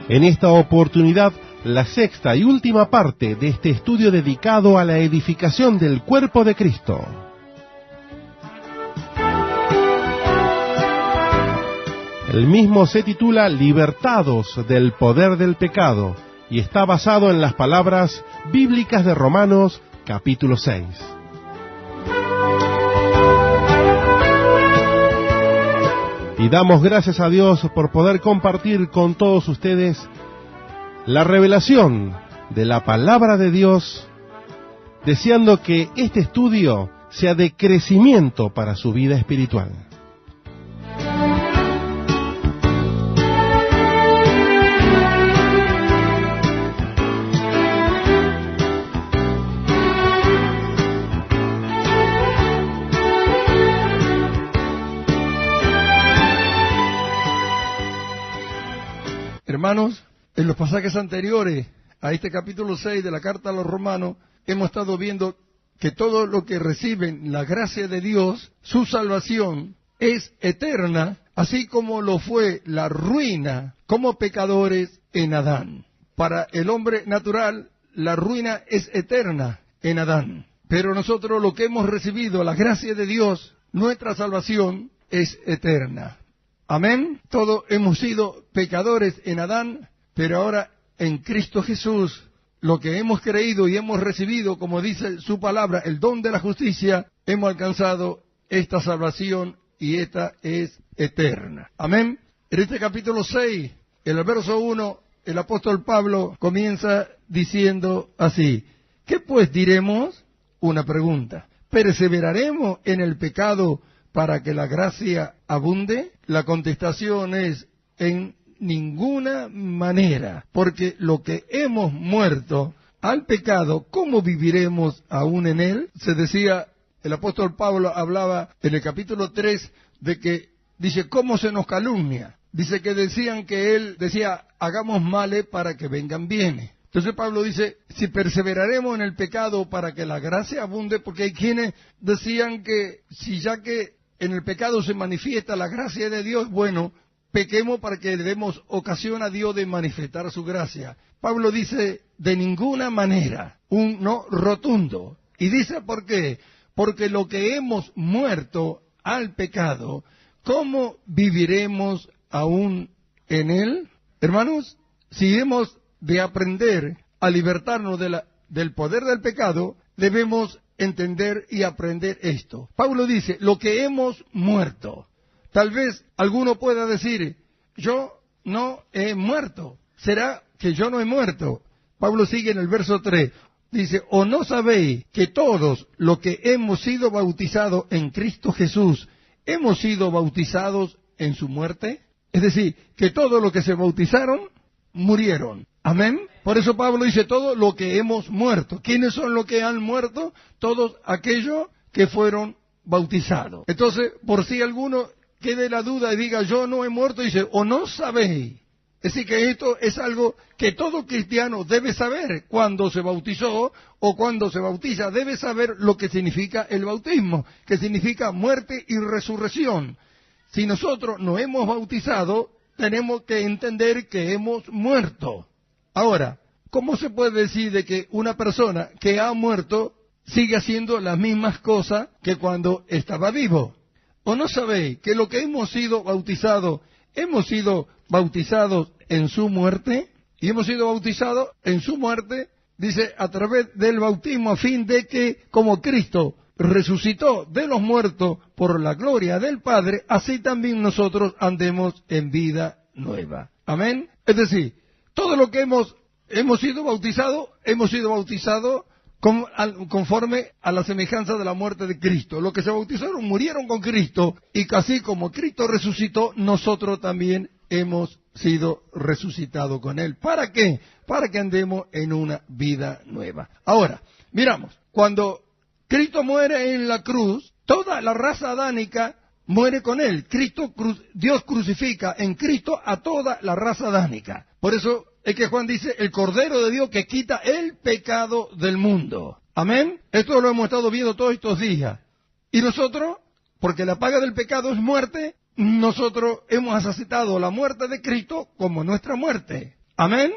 En esta oportunidad, la sexta y última parte de este estudio dedicado a la edificación del cuerpo de Cristo. El mismo se titula Libertados del poder del pecado y está basado en las palabras bíblicas de Romanos capítulo 6. Y damos gracias a Dios por poder compartir con todos ustedes la revelación de la palabra de Dios, deseando que este estudio sea de crecimiento para su vida espiritual. Hermanos, en los pasajes anteriores a este capítulo 6 de la carta a los romanos, hemos estado viendo que todo lo que reciben la gracia de Dios, su salvación, es eterna, así como lo fue la ruina como pecadores en Adán. Para el hombre natural, la ruina es eterna en Adán. Pero nosotros lo que hemos recibido, la gracia de Dios, nuestra salvación, es eterna. Amén. Todos hemos sido pecadores en Adán, pero ahora en Cristo Jesús, lo que hemos creído y hemos recibido, como dice su palabra, el don de la justicia, hemos alcanzado esta salvación y esta es eterna. Amén. En este capítulo 6, en el verso 1, el apóstol Pablo comienza diciendo así: ¿qué pues diremos? Una pregunta. ¿Perseveraremos en el pecado para que la gracia abunde? La contestación es: en ninguna manera, porque lo que hemos muerto al pecado, ¿cómo viviremos aún en él? Se decía, el apóstol Pablo hablaba en el capítulo 3 de que, dice, ¿cómo se nos calumnia? Dice que decían que él decía, hagamos males para que vengan bienes. Entonces Pablo dice, si perseveraremos en el pecado para que la gracia abunde, porque hay quienes decían que si ya que en el pecado se manifiesta la gracia de Dios, bueno, pequemos para que le demos ocasión a Dios de manifestar su gracia. Pablo dice, de ninguna manera, un no rotundo. Y dice, ¿por qué? Porque lo que hemos muerto al pecado, ¿cómo viviremos aún en él? Hermanos, si hemos de aprender a libertarnos del poder del pecado, debemos entender y aprender esto. Pablo dice, lo que hemos muerto. Tal vez alguno pueda decir, yo no he muerto. ¿Será que yo no he muerto? Pablo sigue en el verso 3. Dice, ¿o no sabéis que todos los que hemos sido bautizados en Cristo Jesús, hemos sido bautizados en su muerte? Es decir, que todos los que se bautizaron, murieron. Amén. Por eso Pablo dice todo lo que hemos muerto. ¿Quiénes son los que han muerto? Todos aquellos que fueron bautizados. Entonces, por si alguno quede la duda y diga, yo no he muerto, dice, o no sabéis. Es decir, que esto es algo que todo cristiano debe saber cuando se bautizó o cuando se bautiza. Debe saber lo que significa el bautismo, que significa muerte y resurrección. Si nosotros no hemos bautizado, tenemos que entender que hemos muerto. Ahora, ¿cómo se puede decir de que una persona que ha muerto sigue haciendo las mismas cosas que cuando estaba vivo? ¿O no sabéis que lo que hemos sido bautizados en su muerte? Y hemos sido bautizados en su muerte, dice, a través del bautismo, a fin de que, como Cristo resucitó de los muertos por la gloria del Padre, así también nosotros andemos en vida nueva. Amén. Es decir, todo lo que hemos sido bautizados conforme a la semejanza de la muerte de Cristo. Los que se bautizaron murieron con Cristo, y así como Cristo resucitó, nosotros también hemos sido resucitados con Él. ¿Para qué? Para que andemos en una vida nueva. Ahora, miramos, cuando Cristo muere en la cruz, toda la raza adánica muere con Él. Dios crucifica en Cristo a toda la raza adánica. Por eso es que Juan dice, el Cordero de Dios que quita el pecado del mundo. Amén. Esto lo hemos estado viendo todos estos días. Y nosotros, porque la paga del pecado es muerte, nosotros hemos aceptado la muerte de Cristo como nuestra muerte. Amén.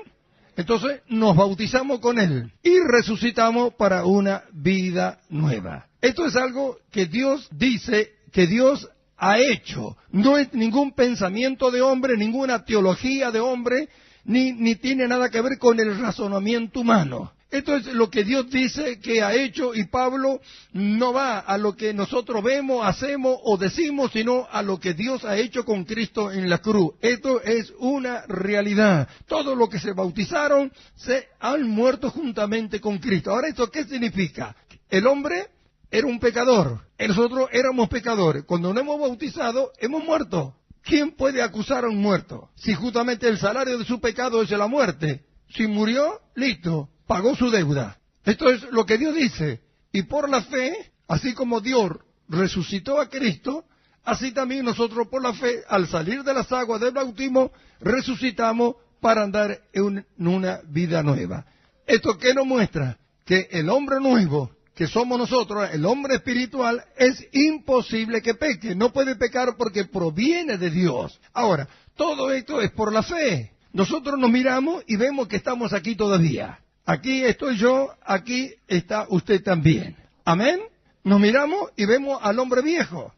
Entonces nos bautizamos con Él y resucitamos para una vida nueva. Esto es algo que Dios dice, que Dios ha hecho. No es ningún pensamiento de hombre, ninguna teología de hombre, ni tiene nada que ver con el razonamiento humano. Esto es lo que Dios dice que ha hecho, y Pablo no va a lo que nosotros vemos, hacemos o decimos, sino a lo que Dios ha hecho con Cristo en la cruz. Esto es una realidad. Todos los que se bautizaron se han muerto juntamente con Cristo. Ahora, ¿esto qué significa? El hombre era un pecador, nosotros éramos pecadores. Cuando nos hemos bautizado, hemos muerto. ¿Quién puede acusar a un muerto? Si justamente el salario de su pecado es la muerte. Si murió, listo, pagó su deuda. Esto es lo que Dios dice. Y por la fe, así como Dios resucitó a Cristo, así también nosotros por la fe, al salir de las aguas del bautismo, resucitamos para andar en una vida nueva. ¿Esto qué nos muestra? Que el hombre nuevo, que somos nosotros, el hombre espiritual, es imposible que peque. No puede pecar porque proviene de Dios. Ahora, todo esto es por la fe. Nosotros nos miramos y vemos que estamos aquí todavía. Aquí estoy yo, aquí está usted también. Amén. Nos miramos y vemos al hombre viejo.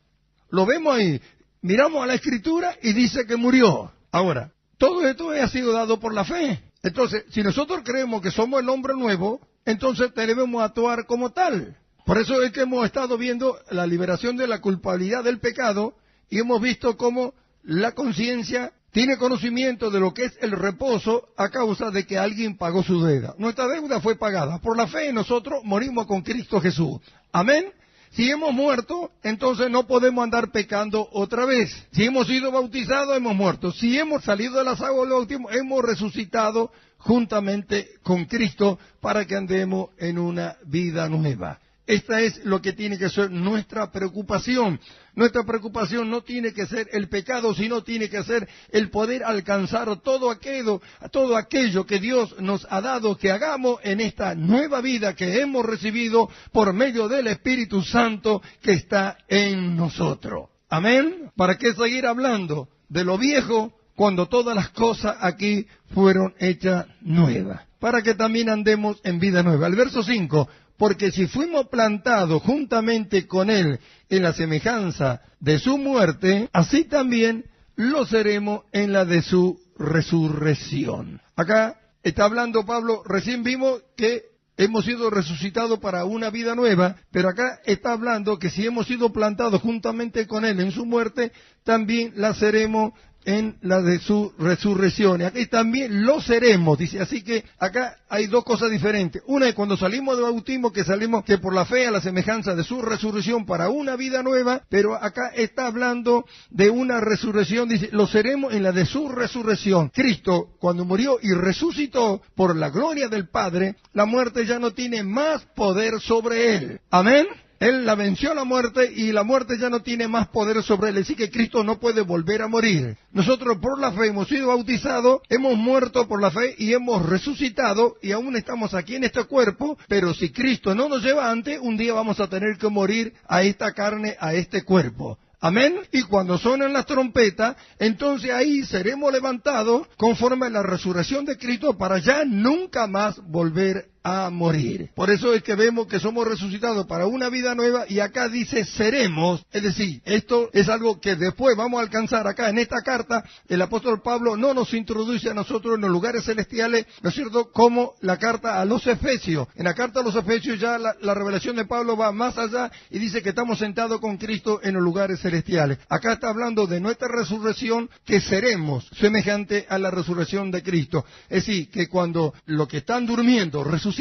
Lo vemos ahí. Miramos a la Escritura y dice que murió. Ahora, todo esto ha sido dado por la fe. Entonces, si nosotros creemos que somos el hombre nuevo, entonces debemos actuar como tal. Por eso es que hemos estado viendo la liberación de la culpabilidad del pecado y hemos visto cómo la conciencia tiene conocimiento de lo que es el reposo a causa de que alguien pagó su deuda. Nuestra deuda fue pagada. Por la fe nosotros morimos con Cristo Jesús. Amén. Si hemos muerto, entonces no podemos andar pecando otra vez. Si hemos sido bautizados, hemos muerto. Si hemos salido de las aguas del bautismo, hemos resucitado juntamente con Cristo para que andemos en una vida nueva. Esta es lo que tiene que ser nuestra preocupación. Nuestra preocupación no tiene que ser el pecado, sino tiene que ser el poder alcanzar todo aquello que Dios nos ha dado que hagamos en esta nueva vida que hemos recibido por medio del Espíritu Santo que está en nosotros. Amén. ¿Para qué seguir hablando de lo viejo cuando todas las cosas aquí fueron hechas nuevas? Para que también andemos en vida nueva. El verso 5. Porque si fuimos plantados juntamente con Él en la semejanza de su muerte, así también lo seremos en la de su resurrección. Acá está hablando Pablo, recién vimos que hemos sido resucitados para una vida nueva, pero acá está hablando que si hemos sido plantados juntamente con Él en su muerte, también la seremos en la de su resurrección. Y aquí también lo seremos, dice. Así que acá hay dos cosas diferentes. Una es cuando salimos del bautismo, que salimos que por la fe a la semejanza de su resurrección para una vida nueva, pero acá está hablando de una resurrección, dice, lo seremos en la de su resurrección. Cristo, cuando murió y resucitó por la gloria del Padre, la muerte ya no tiene más poder sobre Él. Amén. Él la venció la muerte y la muerte ya no tiene más poder sobre él. Así que Cristo no puede volver a morir. Nosotros por la fe hemos sido bautizados, hemos muerto por la fe y hemos resucitado y aún estamos aquí en este cuerpo. Pero si Cristo no nos lleva antes, un día vamos a tener que morir a esta carne, a este cuerpo. Amén. Y cuando suenan las trompetas, entonces ahí seremos levantados conforme a la resurrección de Cristo para ya nunca más volver a morir. Por eso es que vemos que somos resucitados para una vida nueva y acá dice seremos, es decir, esto es algo que después vamos a alcanzar acá en esta carta. El apóstol Pablo no nos introduce a nosotros en los lugares celestiales, ¿no es cierto?, como la carta a los Efesios. En la carta a los Efesios ya la revelación de Pablo va más allá y dice que estamos sentados con Cristo en los lugares celestiales. Acá está hablando de nuestra resurrección, que seremos semejante a la resurrección de Cristo. Es decir, que cuando los que están durmiendo resuciten,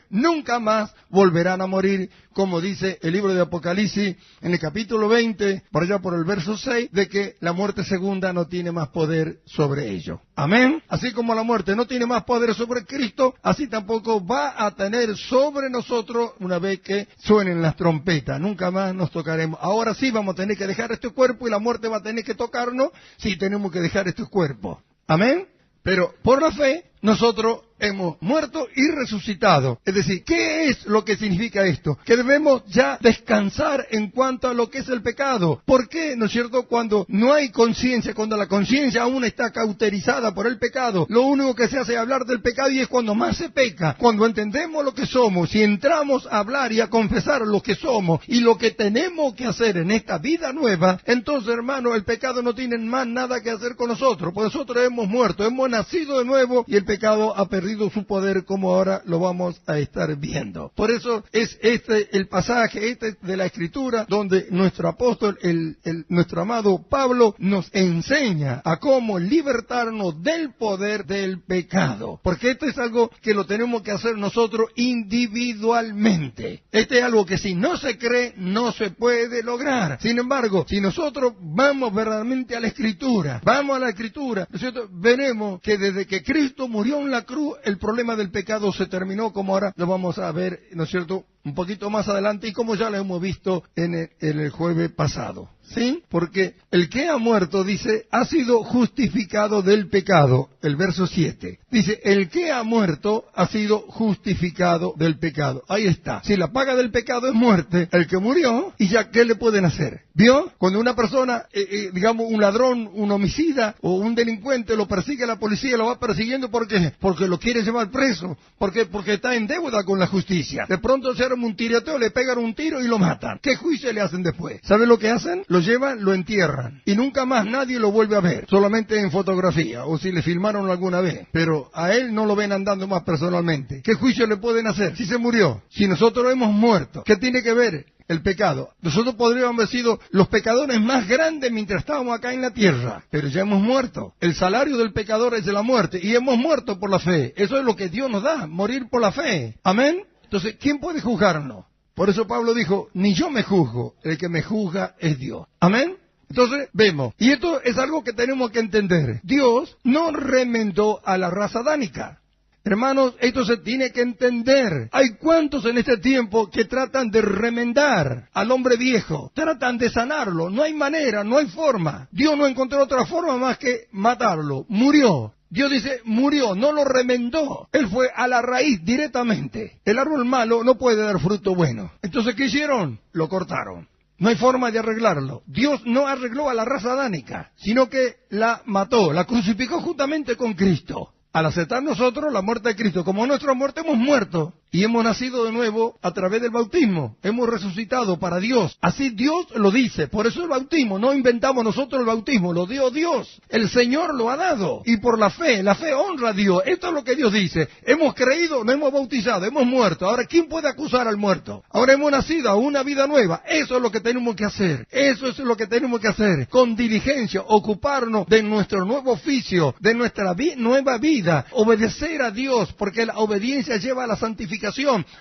nunca más volverán a morir, como dice el libro de Apocalipsis en el capítulo 20, por allá por el verso 6, de que la muerte segunda no tiene más poder sobre ellos. Amén. Así como la muerte no tiene más poder sobre Cristo, así tampoco va a tener sobre nosotros una vez que suenen las trompetas. Nunca más nos tocaremos. Ahora sí vamos a tener que dejar este cuerpo y la muerte va a tener que tocarnos si tenemos que dejar este cuerpo. Amén. Pero por la fe nosotros hemos muerto y resucitado. Es decir, ¿qué es lo que significa esto? Que debemos ya descansar en cuanto a lo que es el pecado. ¿Por qué, no es cierto, cuando no hay conciencia, cuando la conciencia aún está cauterizada por el pecado, lo único que se hace es hablar del pecado y es cuando más se peca? Cuando entendemos lo que somos y entramos a hablar y a confesar lo que somos y lo que tenemos que hacer en esta vida nueva, entonces, hermano, el pecado no tiene más nada que hacer con nosotros, pues nosotros hemos muerto, hemos nacido de nuevo y el pecado ha perdido su poder, como ahora lo vamos a estar viendo. Por eso es el pasaje de la Escritura donde nuestro apóstol, nuestro amado Pablo, nos enseña a cómo libertarnos del poder del pecado, porque esto es algo que lo tenemos que hacer nosotros individualmente. Este es algo que si no se cree, no se puede lograr. Sin embargo, si nosotros vamos verdaderamente a la Escritura, ¿no es cierto?, veremos que desde que Cristo murió en la cruz, el problema del pecado se terminó, como ahora lo vamos a ver, ¿no es cierto?, un poquito más adelante, y como ya lo hemos visto en el jueves pasado. ¿Sí? Porque el que ha muerto, dice, ha sido justificado del pecado. El verso 7. Dice, el que ha muerto ha sido justificado del pecado. Ahí está. Si la paga del pecado es muerte, el que murió, ¿y ya qué le pueden hacer? ¿Vio? Cuando una persona, digamos, un ladrón, un homicida o un delincuente lo persigue la policía, lo va persiguiendo, ¿por qué? Porque lo quiere llevar preso. ¿Por qué? Porque está en deuda con la justicia. De pronto se arma un tiroteo, le pegan un tiro y lo matan. ¿Qué juicio le hacen después? ¿Sabe lo que hacen? Lo llevan, lo entierran y nunca más nadie lo vuelve a ver, solamente en fotografía o si le filmaron alguna vez, pero a él no lo ven andando más personalmente. ¿Qué juicio le pueden hacer? Si se murió, si nosotros hemos muerto, ¿qué tiene que ver el pecado? Nosotros podríamos haber sido los pecadores más grandes mientras estábamos acá en la tierra, pero ya hemos muerto. El salario del pecador es de la muerte y hemos muerto por la fe. Eso es lo que Dios nos da, morir por la fe. Amén. Entonces, ¿quién puede juzgarnos? Por eso Pablo dijo, ni yo me juzgo, el que me juzga es Dios. Amén. Entonces, vemos, y esto es algo que tenemos que entender. Dios no remendó a la raza adánica. Hermanos, esto se tiene que entender. Hay cuantos en este tiempo que tratan de remendar al hombre viejo, tratan de sanarlo. No hay manera, no hay forma. Dios no encontró otra forma más que matarlo. Murió. Dios dice, murió, no lo remendó. Él fue a la raíz directamente. El árbol malo no puede dar fruto bueno. Entonces, ¿qué hicieron? Lo cortaron. No hay forma de arreglarlo. Dios no arregló a la raza adánica, sino que la mató, la crucificó juntamente con Cristo. Al aceptar nosotros la muerte de Cristo, como nuestra muerte hemos muerto y hemos nacido de nuevo a través del bautismo, hemos resucitado para Dios. Así Dios lo dice, por eso el bautismo, no inventamos nosotros el bautismo, lo dio Dios, el Señor lo ha dado, y por la fe honra a Dios. Esto es lo que Dios dice, hemos creído, nos hemos bautizado, hemos muerto. Ahora, ¿quién puede acusar al muerto? Ahora hemos nacido a una vida nueva. Eso es lo que tenemos que hacer, eso es lo que tenemos que hacer, con diligencia, ocuparnos de nuestro nuevo oficio, de nuestra nueva vida, obedecer a Dios, porque la obediencia lleva a la santificación.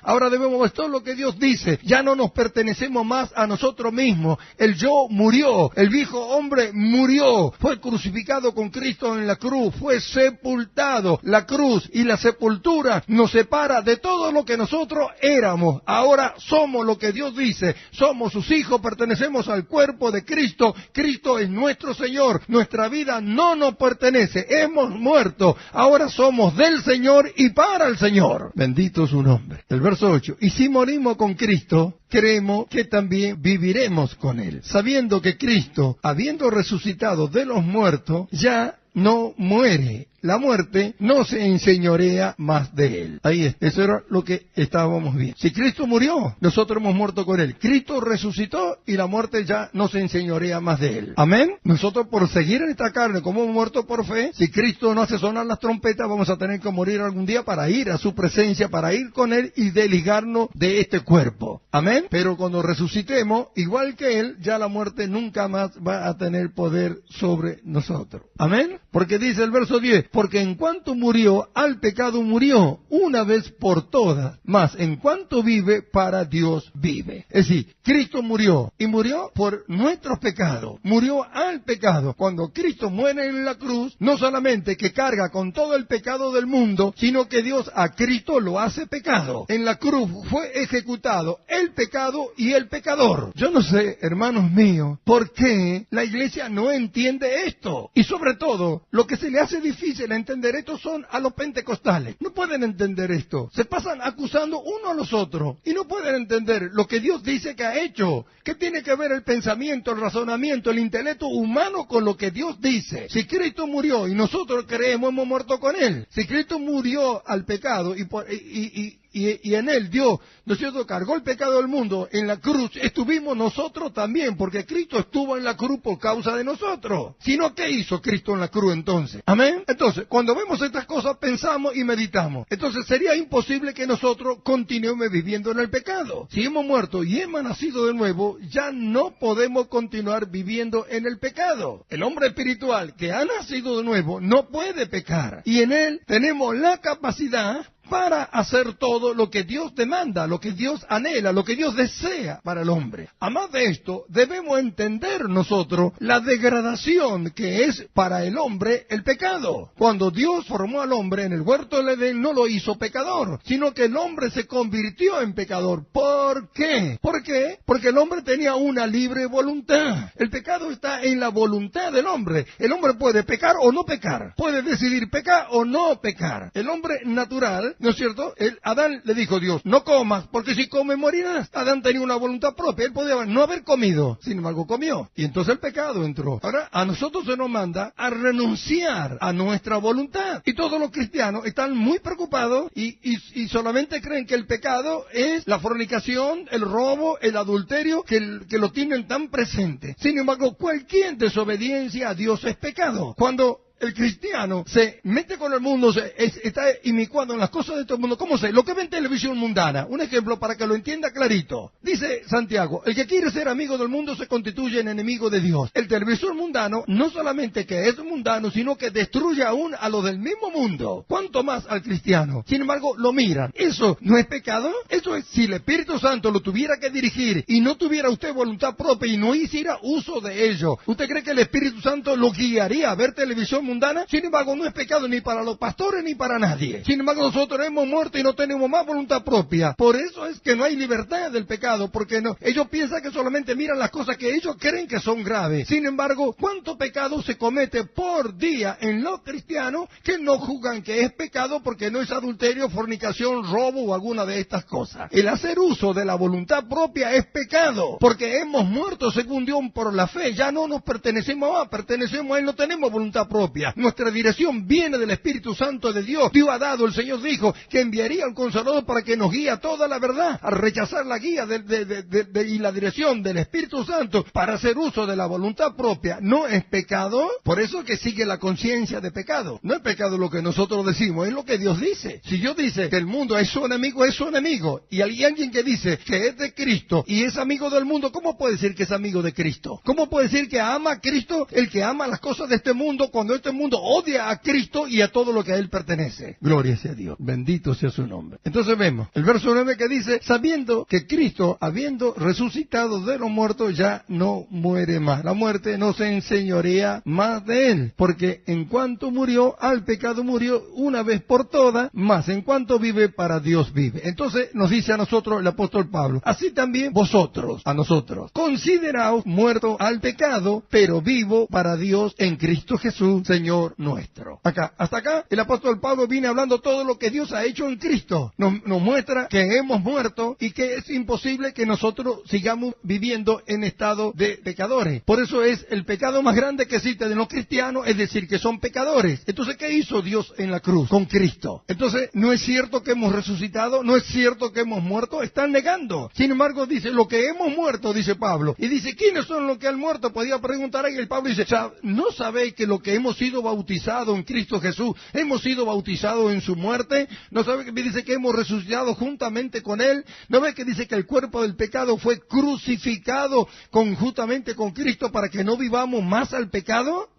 Ahora debemos ver todo lo que Dios dice. Ya no nos pertenecemos más a nosotros mismos. El yo murió, el viejo hombre murió, fue crucificado con Cristo en la cruz, fue sepultado. La cruz y la sepultura nos separa de todo lo que nosotros éramos. Ahora somos lo que Dios dice, somos sus hijos, pertenecemos al cuerpo de Cristo. Cristo es nuestro Señor, nuestra vida no nos pertenece, hemos muerto. Ahora somos del Señor y para el Señor. Bendito su nombre. El verso 8. Y si morimos con Cristo, creemos que también viviremos con Él, sabiendo que Cristo, habiendo resucitado de los muertos, ya no muere. La muerte no se enseñorea más de Él. Ahí es. Eso era lo que estábamos viendo. Si Cristo murió, nosotros hemos muerto con Él. Cristo resucitó y la muerte ya no se enseñorea más de Él. Amén. Nosotros por seguir en esta carne como hemos muerto por fe, si Cristo no hace sonar las trompetas, vamos a tener que morir algún día para ir a su presencia, para ir con Él y desligarnos de este cuerpo. Amén. Pero cuando resucitemos, igual que Él, ya la muerte nunca más va a tener poder sobre nosotros. Amén. Porque dice el verso 10, porque en cuanto murió, al pecado murió una vez por todas, mas en cuanto vive, para Dios vive. Es decir, Cristo murió, y murió por nuestros pecados, murió al pecado. Cuando Cristo muere en la cruz, no solamente que carga con todo el pecado del mundo, sino que Dios a Cristo lo hace pecado. En la cruz fue ejecutado el pecado y el pecador. Yo no sé, hermanos míos, por qué la iglesia no entiende esto. Y sobre todo, lo que se le hace difícil difícil de entender esto son a los pentecostales. No pueden entender esto. Se pasan acusando uno a los otros y no pueden entender lo que Dios dice que ha hecho. ¿Qué tiene que ver el pensamiento, el razonamiento, el intelecto humano con lo que Dios dice? Si Cristo murió y nosotros creemos hemos muerto con Él. Si Cristo murió al pecado y en Él Dios, ¿no es cierto?, cargó el pecado del mundo en la cruz, estuvimos nosotros también, porque Cristo estuvo en la cruz por causa de nosotros. Si no, ¿qué hizo Cristo en la cruz entonces? ¿Amén? Entonces, cuando vemos estas cosas, pensamos y meditamos. Entonces, sería imposible que nosotros continuemos viviendo en el pecado. Si hemos muerto y hemos nacido de nuevo, ya no podemos continuar viviendo en el pecado. El hombre espiritual que ha nacido de nuevo no puede pecar. Y en él tenemos la capacidad para hacer todo lo que Dios demanda, lo que Dios anhela, lo que Dios desea para el hombre. Además de esto, debemos entender nosotros la degradación que es para el hombre el pecado. Cuando Dios formó al hombre en el huerto del Edén, no lo hizo pecador, sino que el hombre se convirtió en pecador. ¿Por qué? ¿Por qué? Porque el hombre tenía una libre voluntad. El pecado está en la voluntad del hombre. El hombre puede pecar o no pecar. Puede decidir pecar o no pecar. El hombre natural, ¿no es cierto? Adán le dijo a Dios, no comas, porque si comes morirás. Adán tenía una voluntad propia, él podía no haber comido, sin embargo comió. Y entonces el pecado entró. Ahora, a nosotros se nos manda a renunciar a nuestra voluntad. Y todos los cristianos están muy preocupados y solamente creen que el pecado es la fornicación, el robo, el adulterio, que lo tienen tan presente. Sin embargo, cualquier desobediencia a Dios es pecado. Cuando el cristiano se mete con el mundo, está inmiscuado en las cosas de todo el mundo. ¿Cómo sé? Lo que ve en televisión mundana. Un ejemplo para que lo entienda clarito. Dice Santiago, el que quiere ser amigo del mundo se constituye en enemigo de Dios. El televisor mundano no solamente que es mundano, sino que destruye aún a los del mismo mundo. ¿Cuánto más al cristiano? Sin embargo, lo miran. ¿Eso no es pecado? Eso es, si el Espíritu Santo lo tuviera que dirigir y no tuviera usted voluntad propia y no hiciera uso de ello, ¿usted cree que el Espíritu Santo lo guiaría a ver televisión mundana? Sin embargo, no es pecado ni para los pastores ni para nadie. Sin embargo, nosotros hemos muerto y no tenemos más voluntad propia. Por eso es que no hay libertad del pecado, porque no, ellos piensan que solamente miran las cosas que ellos creen que son graves. Sin embargo, ¿cuánto pecado se comete por día en los cristianos que no juzgan que es pecado porque no es adulterio, fornicación, robo o alguna de estas cosas? El hacer uso de la voluntad propia es pecado, porque hemos muerto según Dios por la fe. Ya no nos pertenecemos más, pertenecemos a Él, no tenemos voluntad propia. Nuestra dirección viene del Espíritu Santo de Dios. Dios ha dado, el Señor dijo que enviaría al Consolador para que nos guíe a toda la verdad. Al rechazar la guía y la dirección del Espíritu Santo para hacer uso de la voluntad propia, ¿no es pecado? Por eso que sigue la conciencia de pecado. No es pecado lo que nosotros decimos, es lo que Dios dice. Si Dios dice que el mundo es su enemigo, es su enemigo. Y hay alguien que dice que es de Cristo y es amigo del mundo, ¿cómo puede decir que es amigo de Cristo? ¿Cómo puede decir que ama a Cristo el que ama las cosas de este mundo cuando este mundo odia a Cristo y a todo lo que a Él pertenece? Gloria sea a Dios, bendito sea su nombre. Entonces vemos el verso 9 que dice, sabiendo que Cristo, habiendo resucitado de los muertos, ya no muere más. La muerte no se enseñorea más de Él, porque en cuanto murió, al pecado murió una vez por todas, más en cuanto vive, para Dios vive. Entonces nos dice a nosotros el apóstol Pablo, así también vosotros, a nosotros, consideraos muertos al pecado, pero vivo para Dios en Cristo Jesús, Señor nuestro. Hasta acá, el apóstol Pablo viene hablando todo lo que Dios ha hecho en Cristo. Nos muestra que hemos muerto y que es imposible que nosotros sigamos viviendo en estado de pecadores. Por eso es el pecado más grande que existe de los cristianos, es decir, que son pecadores. Entonces, ¿qué hizo Dios en la cruz? Con Cristo. Entonces, ¿no es cierto que hemos resucitado? ¿No es cierto que hemos muerto? Están negando. Sin embargo, dice, lo que hemos muerto, dice Pablo. Y dice, ¿quiénes son los que han muerto? Podía preguntar ahí. El Pablo dice, ¿no sabéis que lo que hemos sido bautizados en Cristo Jesús, hemos sido bautizados en su muerte? ¿No sabe que dice que hemos resucitado juntamente con Él? ¿No ve que dice que el cuerpo del pecado fue crucificado conjuntamente con Cristo para que no vivamos más al pecado?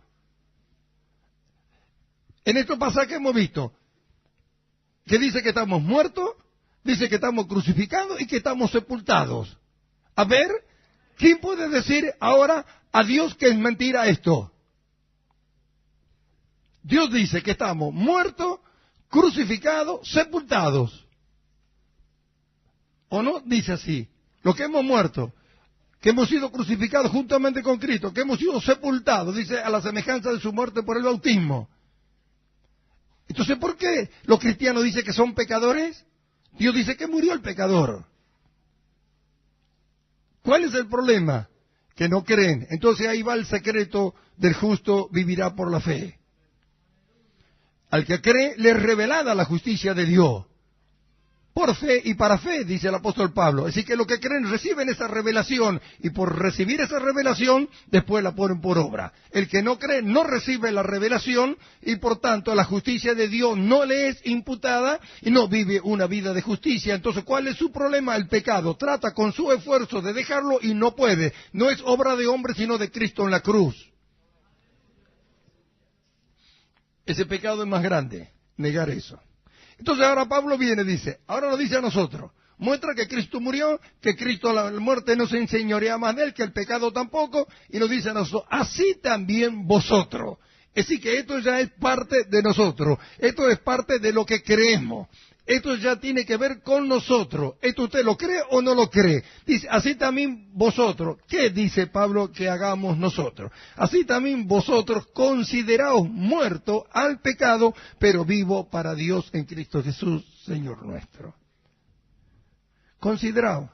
En estos pasajes hemos visto que dice que estamos muertos, dice que estamos crucificados y que estamos sepultados. A ver, ¿quién puede decir ahora a Dios que es mentira esto? Dios dice que estamos muertos, crucificados, sepultados. ¿O no? Dice así, lo que hemos muerto, que hemos sido crucificados juntamente con Cristo, que hemos sido sepultados, dice, a la semejanza de su muerte por el bautismo. Entonces, ¿por qué los cristianos dicen que son pecadores? Dios dice que murió el pecador. ¿Cuál es el problema? Que no creen. Entonces ahí va el secreto del justo vivirá por la fe. Al que cree, le es revelada la justicia de Dios. Por fe y para fe, dice el apóstol Pablo. Así que los que creen reciben esa revelación y por recibir esa revelación, después la ponen por obra. El que no cree no recibe la revelación y por tanto la justicia de Dios no le es imputada y no vive una vida de justicia. Entonces, ¿cuál es su problema? El pecado. Trata con su esfuerzo de dejarlo y no puede. No es obra de hombre sino de Cristo en la cruz. Ese pecado es más grande, negar eso. Entonces ahora Pablo viene y dice, ahora nos dice a nosotros, muestra que Cristo murió, que Cristo la muerte no se enseñorea más de él, que el pecado tampoco, y nos dice a nosotros, así también vosotros. Es decir, que esto ya es parte de nosotros, esto es parte de lo que creemos. Esto ya tiene que ver con nosotros. ¿Esto usted lo cree o no lo cree? Dice, así también vosotros. ¿Qué dice Pablo que hagamos nosotros? Así también vosotros consideraos muertos al pecado, pero vivo para Dios en Cristo Jesús, Señor nuestro. Consideraos.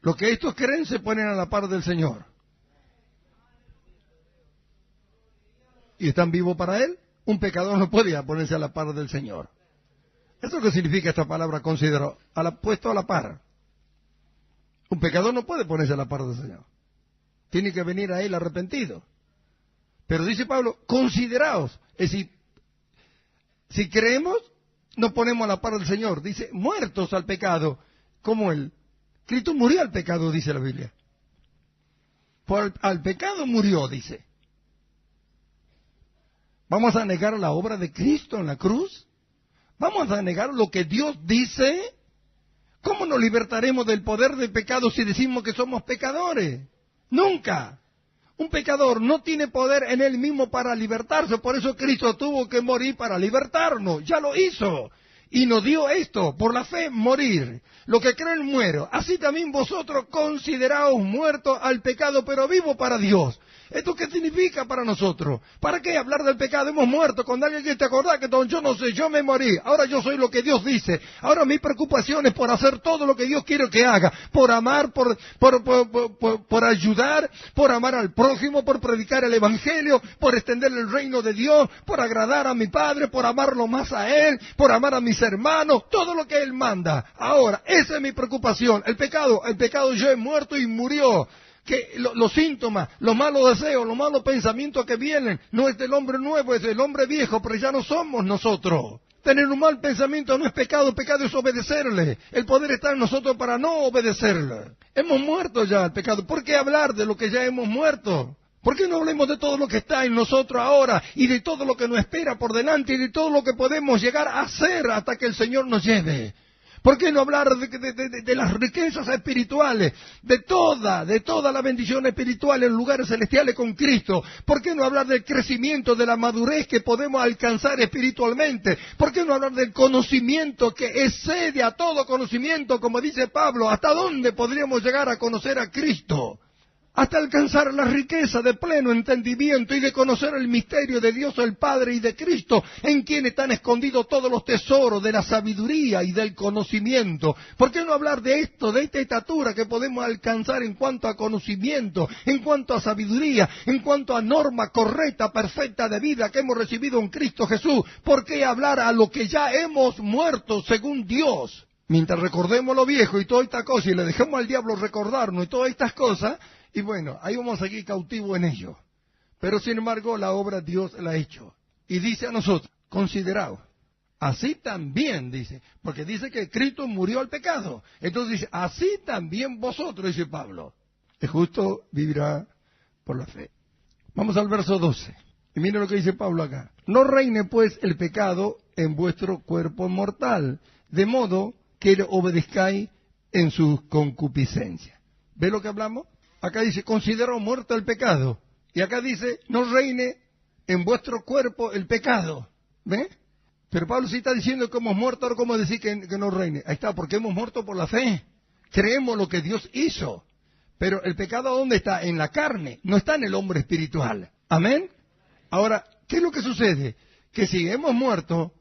Los que estos creen se ponen a la par del Señor. ¿Y están vivos para Él? Un pecador no puede ponerse a la par del Señor. ¿Eso es lo que significa esta palabra considerado? Puesto a la par. Un pecador no puede ponerse a la par del Señor. Tiene que venir a Él arrepentido. Pero dice Pablo, consideraos. Es decir, si creemos, nos ponemos a la par del Señor. Dice, muertos al pecado, como Él. Cristo murió al pecado, dice la Biblia. Al pecado murió, dice. ¿Vamos a negar la obra de Cristo en la cruz? ¿Vamos a negar lo que Dios dice? ¿Cómo nos libertaremos del poder del pecado si decimos que somos pecadores? Nunca. Un pecador no tiene poder en él mismo para libertarse, por eso Cristo tuvo que morir para libertarnos. Ya lo hizo. Y nos dio esto, por la fe, morir. Lo que creen muero. Así también vosotros consideraos muertos al pecado, pero vivos para Dios. ¿Esto qué significa para nosotros? ¿Para qué hablar del pecado? Hemos muerto. Cuando alguien que te acordás que yo no sé, yo me morí. Ahora yo soy lo que Dios dice. Ahora mi preocupación es por hacer todo lo que Dios quiere que haga. Por amar, por ayudar, por amar al prójimo, por predicar el Evangelio, por extender el reino de Dios, por agradar a mi Padre, por amarlo más a Él, por amar a mis hermanos, todo lo que Él manda. Ahora, esa es mi preocupación. El pecado yo he muerto y murió. Que los síntomas, los malos deseos, los malos pensamientos que vienen, no es del hombre nuevo, es del hombre viejo, pero ya no somos nosotros. Tener un mal pensamiento no es pecado, pecado es obedecerle. El poder está en nosotros para no obedecerle. Hemos muerto ya al pecado. ¿Por qué hablar de lo que ya hemos muerto? ¿Por qué no hablemos de todo lo que está en nosotros ahora y de todo lo que nos espera por delante y de todo lo que podemos llegar a hacer hasta que el Señor nos lleve? ¿Por qué no hablar de las riquezas espirituales, de toda la bendición espiritual en lugares celestiales con Cristo? ¿Por qué no hablar del crecimiento, de la madurez que podemos alcanzar espiritualmente? ¿Por qué no hablar del conocimiento que excede a todo conocimiento, como dice Pablo? ¿Hasta dónde podríamos llegar a conocer a Cristo? Hasta alcanzar la riqueza de pleno entendimiento y de conocer el misterio de Dios el Padre y de Cristo, en quien están escondidos todos los tesoros de la sabiduría y del conocimiento. ¿Por qué no hablar de esto, de esta estatura que podemos alcanzar en cuanto a conocimiento, en cuanto a sabiduría, en cuanto a norma correcta, perfecta de vida que hemos recibido en Cristo Jesús? ¿Por qué hablar a lo que ya hemos muerto según Dios? Mientras recordemos lo viejo y toda esta cosa y le dejemos al diablo recordarnos y todas estas cosas, y bueno, ahí vamos a seguir cautivos en ello. Pero sin embargo, la obra Dios la ha hecho. Y dice a nosotros, consideraos. Así también, dice, porque dice que Cristo murió al pecado. Entonces dice, así también vosotros, dice Pablo. El justo vivirá por la fe. Vamos al verso 12. Y miren lo que dice Pablo acá. No reine pues el pecado en vuestro cuerpo mortal, de modo que le obedezcáis en sus concupiscencias. ¿Ve lo que hablamos? Acá dice, considero muerto el pecado. Y acá dice, no reine en vuestro cuerpo el pecado. ¿Ve? Pero Pablo sí está diciendo que hemos muerto, ahora ¿cómo decir que no reine? Ahí está, porque hemos muerto por la fe. Creemos lo que Dios hizo. Pero el pecado, ¿dónde está? En la carne, no está en el hombre espiritual. ¿Amén? Ahora, ¿qué es lo que sucede? Que si hemos muerto,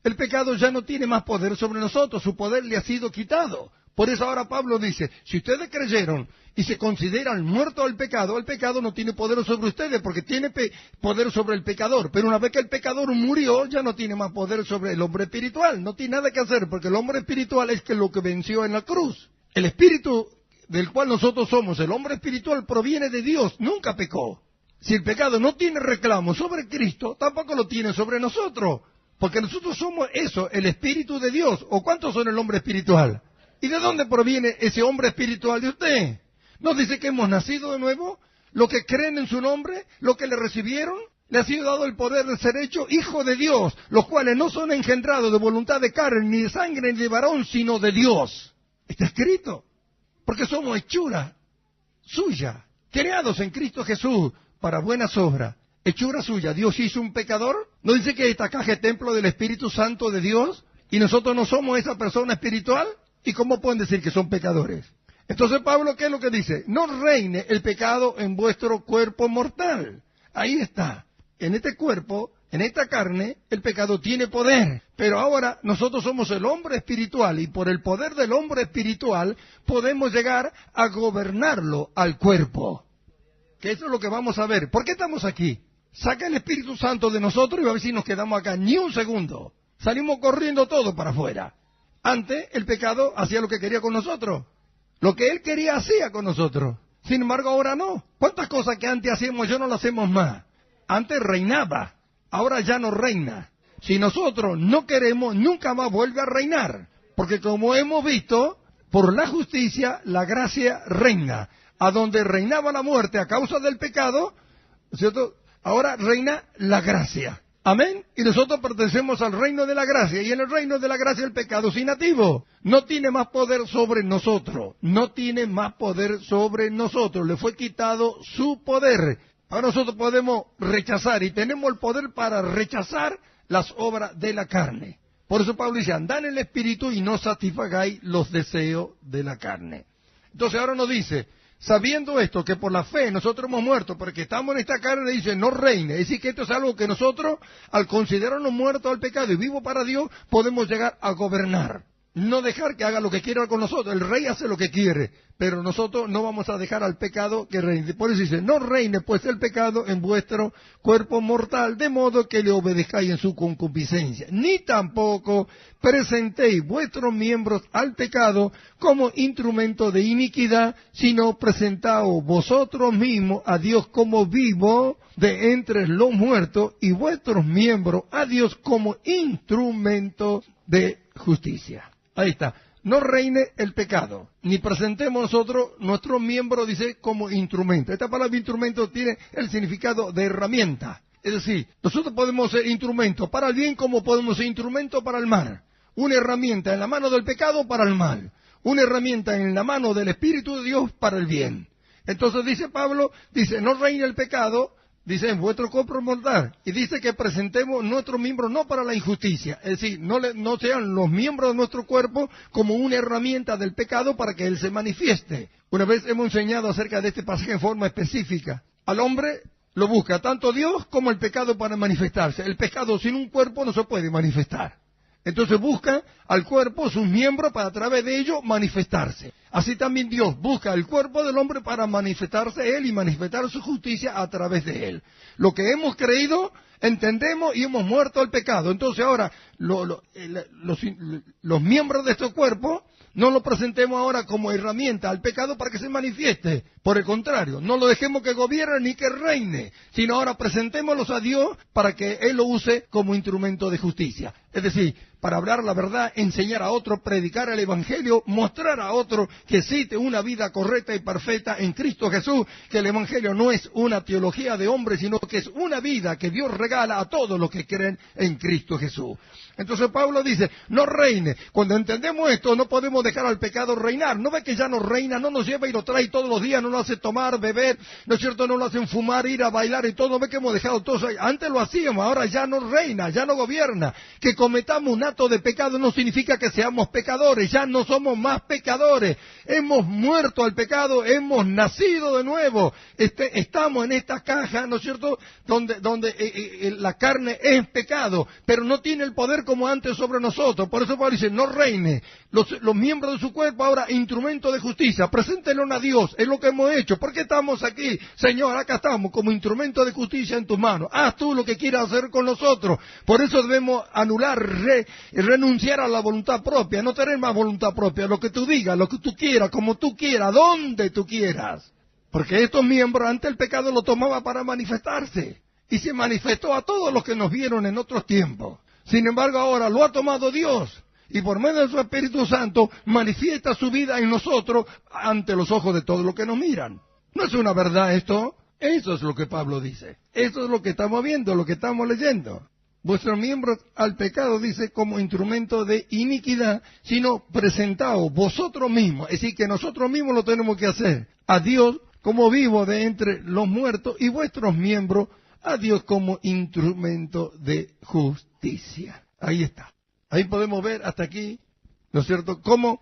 el pecado ya no tiene más poder sobre nosotros, su poder le ha sido quitado. Por eso ahora Pablo dice, si ustedes creyeron y se consideran muertos al pecado, el pecado no tiene poder sobre ustedes, porque tiene poder sobre el pecador. Pero una vez que el pecador murió, ya no tiene más poder sobre el hombre espiritual. No tiene nada que hacer, porque el hombre espiritual es lo que venció en la cruz. El espíritu del cual nosotros somos, el hombre espiritual, proviene de Dios, nunca pecó. Si el pecado no tiene reclamo sobre Cristo, tampoco lo tiene sobre nosotros, porque nosotros somos eso, el espíritu de Dios. ¿O cuántos son el hombre espiritual? ¿Y de dónde proviene ese hombre espiritual de usted? ¿Nos dice que hemos nacido de nuevo? ¿Lo que creen en su nombre? ¿Lo que le recibieron? Le ha sido dado el poder de ser hecho hijo de Dios, los cuales no son engendrados de voluntad de carne, ni de sangre, ni de varón, sino de Dios. Está escrito. Porque somos hechura suya, creados en Cristo Jesús para buenas obras. Hechura suya. ¿Dios hizo un pecador? ¿No dice que esta caja es templo del Espíritu Santo de Dios? ¿Y nosotros no somos esa persona espiritual? ¿Y cómo pueden decir que son pecadores? Entonces Pablo, ¿qué es lo que dice? No reine el pecado en vuestro cuerpo mortal. Ahí está. En este cuerpo, en esta carne, el pecado tiene poder. Pero ahora nosotros somos el hombre espiritual y por el poder del hombre espiritual podemos llegar a gobernarlo al cuerpo. Que eso es lo que vamos a ver. ¿Por qué estamos aquí? Saca el Espíritu Santo de nosotros y a ver si nos quedamos acá ni un segundo. Salimos corriendo todo para afuera. Antes el pecado hacía lo que quería con nosotros. Lo que él quería hacía con nosotros. Sin embargo ahora no. ¿Cuántas cosas que antes hacíamos yo no las hacemos más? Antes reinaba. Ahora ya no reina. Si nosotros no queremos, nunca más vuelve a reinar. Porque como hemos visto, por la justicia, la gracia reina. A donde reinaba la muerte a causa del pecado, ¿cierto? Ahora reina la gracia. Amén. Y nosotros pertenecemos al reino de la gracia. Y en el reino de la gracia el pecado es inactivo. No tiene más poder sobre nosotros. No tiene más poder sobre nosotros. Le fue quitado su poder. Ahora nosotros podemos rechazar y tenemos el poder para rechazar las obras de la carne. Por eso Pablo dice, andad en el Espíritu y no satisfagáis los deseos de la carne. Entonces ahora nos dice, sabiendo esto, que por la fe nosotros hemos muerto, porque estamos en esta carne, dice, no reine. Es decir, que esto es algo que nosotros, al considerarnos muertos al pecado y vivos para Dios, podemos llegar a gobernar. No dejar que haga lo que quiera con nosotros. El rey hace lo que quiere, pero nosotros no vamos a dejar al pecado que reine. Por eso dice, no reine pues el pecado en vuestro cuerpo mortal, de modo que le obedezcáis en su concupiscencia. Ni tampoco presentéis vuestros miembros al pecado como instrumento de iniquidad, sino presentaos vosotros mismos a Dios como vivo de entre los muertos y vuestros miembros a Dios como instrumento de justicia. Ahí está. No reine el pecado, ni presentemos nosotros nuestros miembros, dice, como instrumento. Esta palabra instrumento tiene el significado de herramienta. Es decir, nosotros podemos ser instrumento para el bien como podemos ser instrumento para el mal. Una herramienta en la mano del pecado para el mal. Una herramienta en la mano del Espíritu de Dios para el bien. Entonces dice Pablo, dice, no reine el pecado, dice, en vuestro cuerpo mortal. Y dice que presentemos nuestros miembros no para la injusticia. Es decir, no sean los miembros de nuestro cuerpo como una herramienta del pecado para que él se manifieste. Una vez hemos enseñado acerca de este pasaje en forma específica. Al hombre lo busca tanto Dios como el pecado para manifestarse. El pecado sin un cuerpo no se puede manifestar. Entonces busca al cuerpo, sus miembros, para a través de ellos manifestarse. Así también Dios busca el cuerpo del hombre para manifestarse él y manifestar su justicia a través de él. Lo que hemos creído, entendemos y hemos muerto al pecado. Entonces ahora los miembros de este cuerpo no lo presentemos ahora como herramienta al pecado para que se manifieste. Por el contrario, no lo dejemos que gobierne ni que reine, sino ahora presentémoslos a Dios para que Él lo use como instrumento de justicia. Es decir, para hablar la verdad, enseñar a otro, predicar el Evangelio, mostrar a otro que existe una vida correcta y perfecta en Cristo Jesús, que el Evangelio no es una teología de hombre, sino que es una vida que Dios regala a todos los que creen en Cristo Jesús. Entonces Pablo dice, no reine. Cuando entendemos esto, no podemos dejar al pecado reinar. ¿No ve que ya nos reina? No nos lleva y lo trae todos los días, no nos hace tomar, beber, ¿no es cierto? No nos hacen fumar, ir a bailar y todo. ¿No ve que hemos dejado todo eso? Antes lo hacíamos, ahora ya no reina, ya no gobierna. Que cometamos un acto de pecado no significa que seamos pecadores, ya no somos más pecadores. hemos muerto al pecado, hemos nacido de nuevo. Estamos en esta caja, ¿no es cierto?, donde la carne es pecado, pero no tiene el poder como antes sobre nosotros. Por eso Pablo dice, no reine. Los miembros de su cuerpo ahora instrumento de justicia. Preséntenlo a Dios, es lo que hemos hecho. ¿Por qué estamos aquí? Señor, acá estamos como instrumento de justicia en tus manos. Haz tú lo que quieras hacer con nosotros. Por eso debemos anular, renunciar a la voluntad propia, no tener más voluntad propia. Lo que tú digas, lo que tú quieras, como tú quieras, donde tú quieras. Porque estos miembros antes el pecado lo tomaba para manifestarse. Y se manifestó a todos los que nos vieron en otros tiempos. Sin embargo, ahora lo ha tomado Dios. Y por medio de su Espíritu Santo manifiesta su vida en nosotros ante los ojos de todos los que nos miran. ¿No es una verdad esto? Eso es lo que Pablo dice. Eso es lo que estamos viendo, lo que estamos leyendo. Vuestros miembros al pecado, dice, como instrumento de iniquidad, sino presentaos vosotros mismos. Es decir, que nosotros mismos lo tenemos que hacer. A Dios como vivo de entre los muertos y vuestros miembros a Dios como instrumento de justicia. Ahí está. Ahí podemos ver hasta aquí, ¿no es cierto?, cómo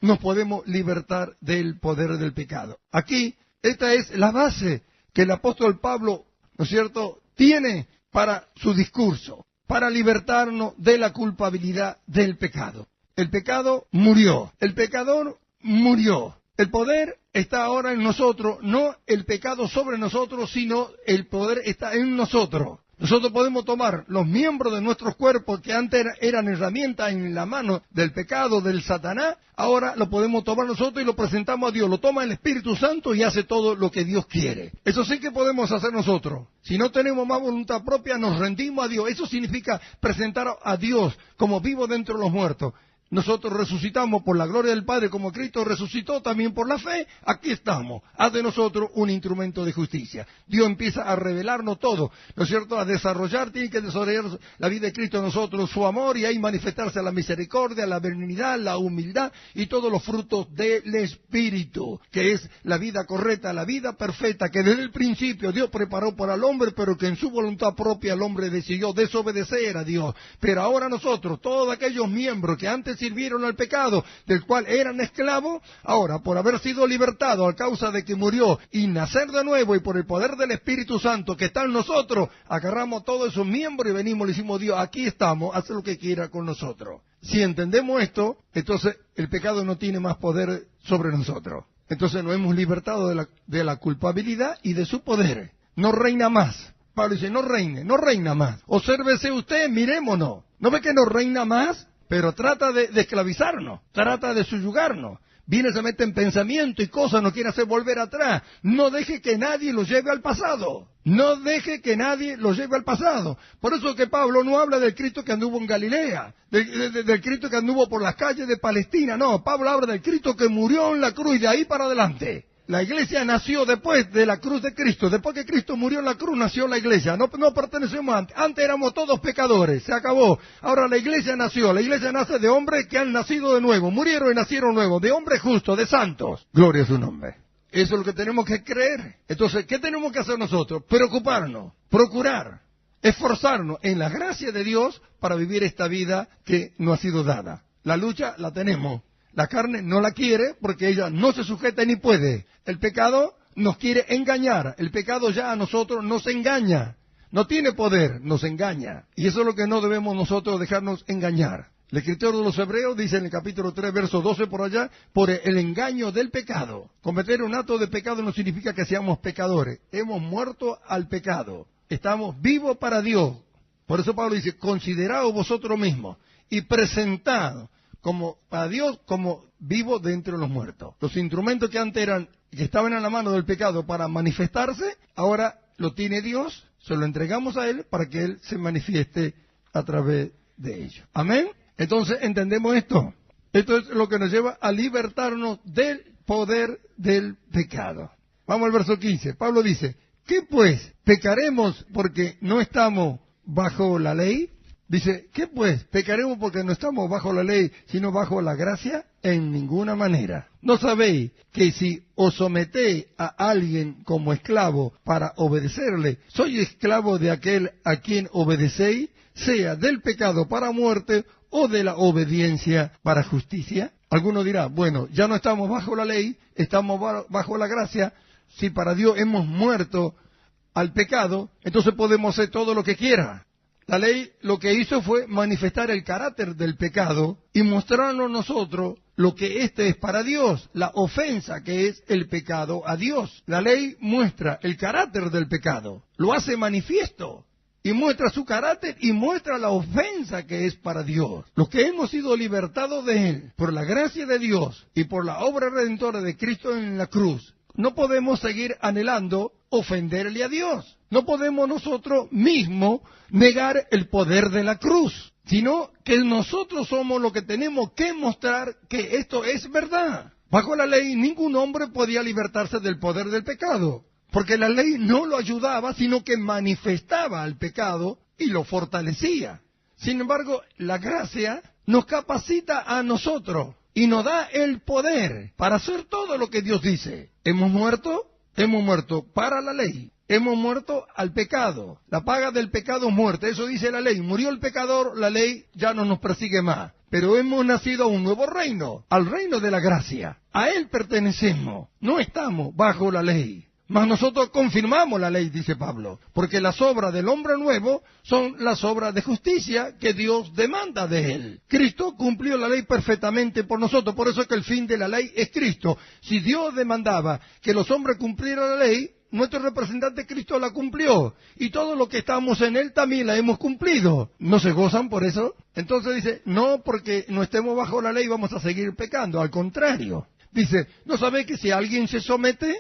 nos podemos libertar del poder del pecado. Aquí, esta es la base que el apóstol Pablo, ¿no es cierto?, tiene para su discurso, para libertarnos de la culpabilidad del pecado. El pecado murió, el pecador murió. El poder está ahora en nosotros, no el pecado sobre nosotros, sino el poder está en nosotros. Nosotros podemos tomar los miembros de nuestros cuerpos que antes eran herramientas en la mano del pecado, del Satanás, ahora lo podemos tomar nosotros y lo presentamos a Dios. Lo toma el Espíritu Santo y hace todo lo que Dios quiere. Eso sí que podemos hacer nosotros. Si no tenemos más voluntad propia, nos rendimos a Dios. Eso significa presentar a Dios como vivo dentro de los muertos. Nosotros resucitamos por la gloria del Padre, como Cristo resucitó también por la fe. Aquí estamos. Haz de nosotros un instrumento de justicia. Dios empieza a revelarnos todo, ¿no es cierto? A desarrollar, tiene que desarrollar la vida de Cristo en nosotros, su amor, y ahí manifestarse la misericordia, la benignidad, la humildad y todos los frutos del Espíritu, que es la vida correcta, la vida perfecta, que desde el principio Dios preparó para el hombre, pero que en su voluntad propia el hombre decidió desobedecer a Dios. Pero ahora nosotros, todos aquellos miembros que antes sirvieron al pecado, del cual eran esclavos, ahora por haber sido libertados a causa de que murió y nacer de nuevo y por el poder del Espíritu Santo que está en nosotros, agarramos todos esos miembros y venimos y le decimos, Dios, aquí estamos, haz lo que quiera con nosotros. Si entendemos esto, entonces el pecado no tiene más poder sobre nosotros. Entonces nos hemos libertado de la culpabilidad y de su poder. No reina más. Pablo dice, no reina más. Obsérvese usted, mirémonos. ¿No ve que no reina más? Pero trata de esclavizarnos, trata de subyugarnos. Viene, se mete en pensamiento y cosas, nos quiere hacer volver atrás. No deje que nadie lo lleve al pasado. No deje que nadie lo lleve al pasado. Por eso que Pablo no habla del Cristo que anduvo en Galilea, del Cristo que anduvo por las calles de Palestina. No, Pablo habla del Cristo que murió en la cruz y de ahí para adelante. La iglesia nació después de la cruz de Cristo. Después que Cristo murió en la cruz, nació la iglesia. No pertenecemos antes. Antes éramos todos pecadores. Se acabó. Ahora la iglesia nació. La iglesia nace de hombres que han nacido de nuevo. Murieron y nacieron nuevos. De hombres justos, de santos. Gloria a su nombre. Eso es lo que tenemos que creer. Entonces, ¿qué tenemos que hacer nosotros? Preocuparnos, procurar, esforzarnos en la gracia de Dios para vivir esta vida que nos ha sido dada. La lucha la tenemos. La carne no la quiere porque ella no se sujeta ni puede. El pecado nos quiere engañar. El pecado ya a nosotros nos engaña. No tiene poder, nos engaña. Y eso es lo que no debemos nosotros dejarnos engañar. El escritor de los Hebreos dice en el capítulo 3, verso 12 por allá, por el engaño del pecado. Cometer un acto de pecado no significa que seamos pecadores. Hemos muerto al pecado. Estamos vivos para Dios. Por eso Pablo dice, consideraos vosotros mismos y presentad como a Dios como vivo de entre los muertos. Los instrumentos que antes que estaban en la mano del pecado para manifestarse, ahora lo tiene Dios, se lo entregamos a Él para que Él se manifieste a través de ellos. Amén. Entonces entendemos esto. Esto es lo que nos lleva a libertarnos del poder del pecado. Vamos al verso 15. Pablo dice, ¿qué pues? ¿Pecaremos porque no estamos bajo la ley? Dice, ¿qué pues? ¿Pecaremos porque no estamos bajo la ley, sino bajo la gracia? En ninguna manera. ¿No sabéis que si os sometéis a alguien como esclavo para obedecerle, sois esclavo de aquel a quien obedecéis, sea del pecado para muerte o de la obediencia para justicia? Alguno dirá, bueno, ya no estamos bajo la ley, estamos bajo la gracia. Si para Dios hemos muerto al pecado, entonces podemos hacer todo lo que quiera. La ley lo que hizo fue manifestar el carácter del pecado y mostrarnos nosotros lo que éste es para Dios, la ofensa que es el pecado a Dios. La ley muestra el carácter del pecado, lo hace manifiesto y muestra su carácter y muestra la ofensa que es para Dios. Los que hemos sido libertados de Él por la gracia de Dios y por la obra redentora de Cristo en la cruz, no podemos seguir anhelando ofenderle a Dios. No podemos nosotros mismos negar el poder de la cruz, sino que nosotros somos los que tenemos que mostrar que esto es verdad. Bajo la ley ningún hombre podía libertarse del poder del pecado, porque la ley no lo ayudaba, sino que manifestaba el pecado y lo fortalecía. Sin embargo, la gracia nos capacita a nosotros y nos da el poder para hacer todo lo que Dios dice. ¿Hemos muerto? Hemos muerto para la ley. Hemos muerto al pecado. La paga del pecado es muerte. Eso dice la ley. Murió el pecador, la ley ya no nos persigue más. Pero hemos nacido a un nuevo reino, al reino de la gracia. A Él pertenecemos. No estamos bajo la ley. Mas nosotros confirmamos la ley, dice Pablo, porque las obras del hombre nuevo son las obras de justicia que Dios demanda de él. Cristo cumplió la ley perfectamente por nosotros, por eso es que el fin de la ley es Cristo. Si Dios demandaba que los hombres cumplieran la ley, nuestro representante Cristo la cumplió, y todos los que estamos en Él también la hemos cumplido. ¿No se gozan por eso? Entonces dice, no porque no estemos bajo la ley vamos a seguir pecando, al contrario. Dice, ¿no sabéis que si alguien se somete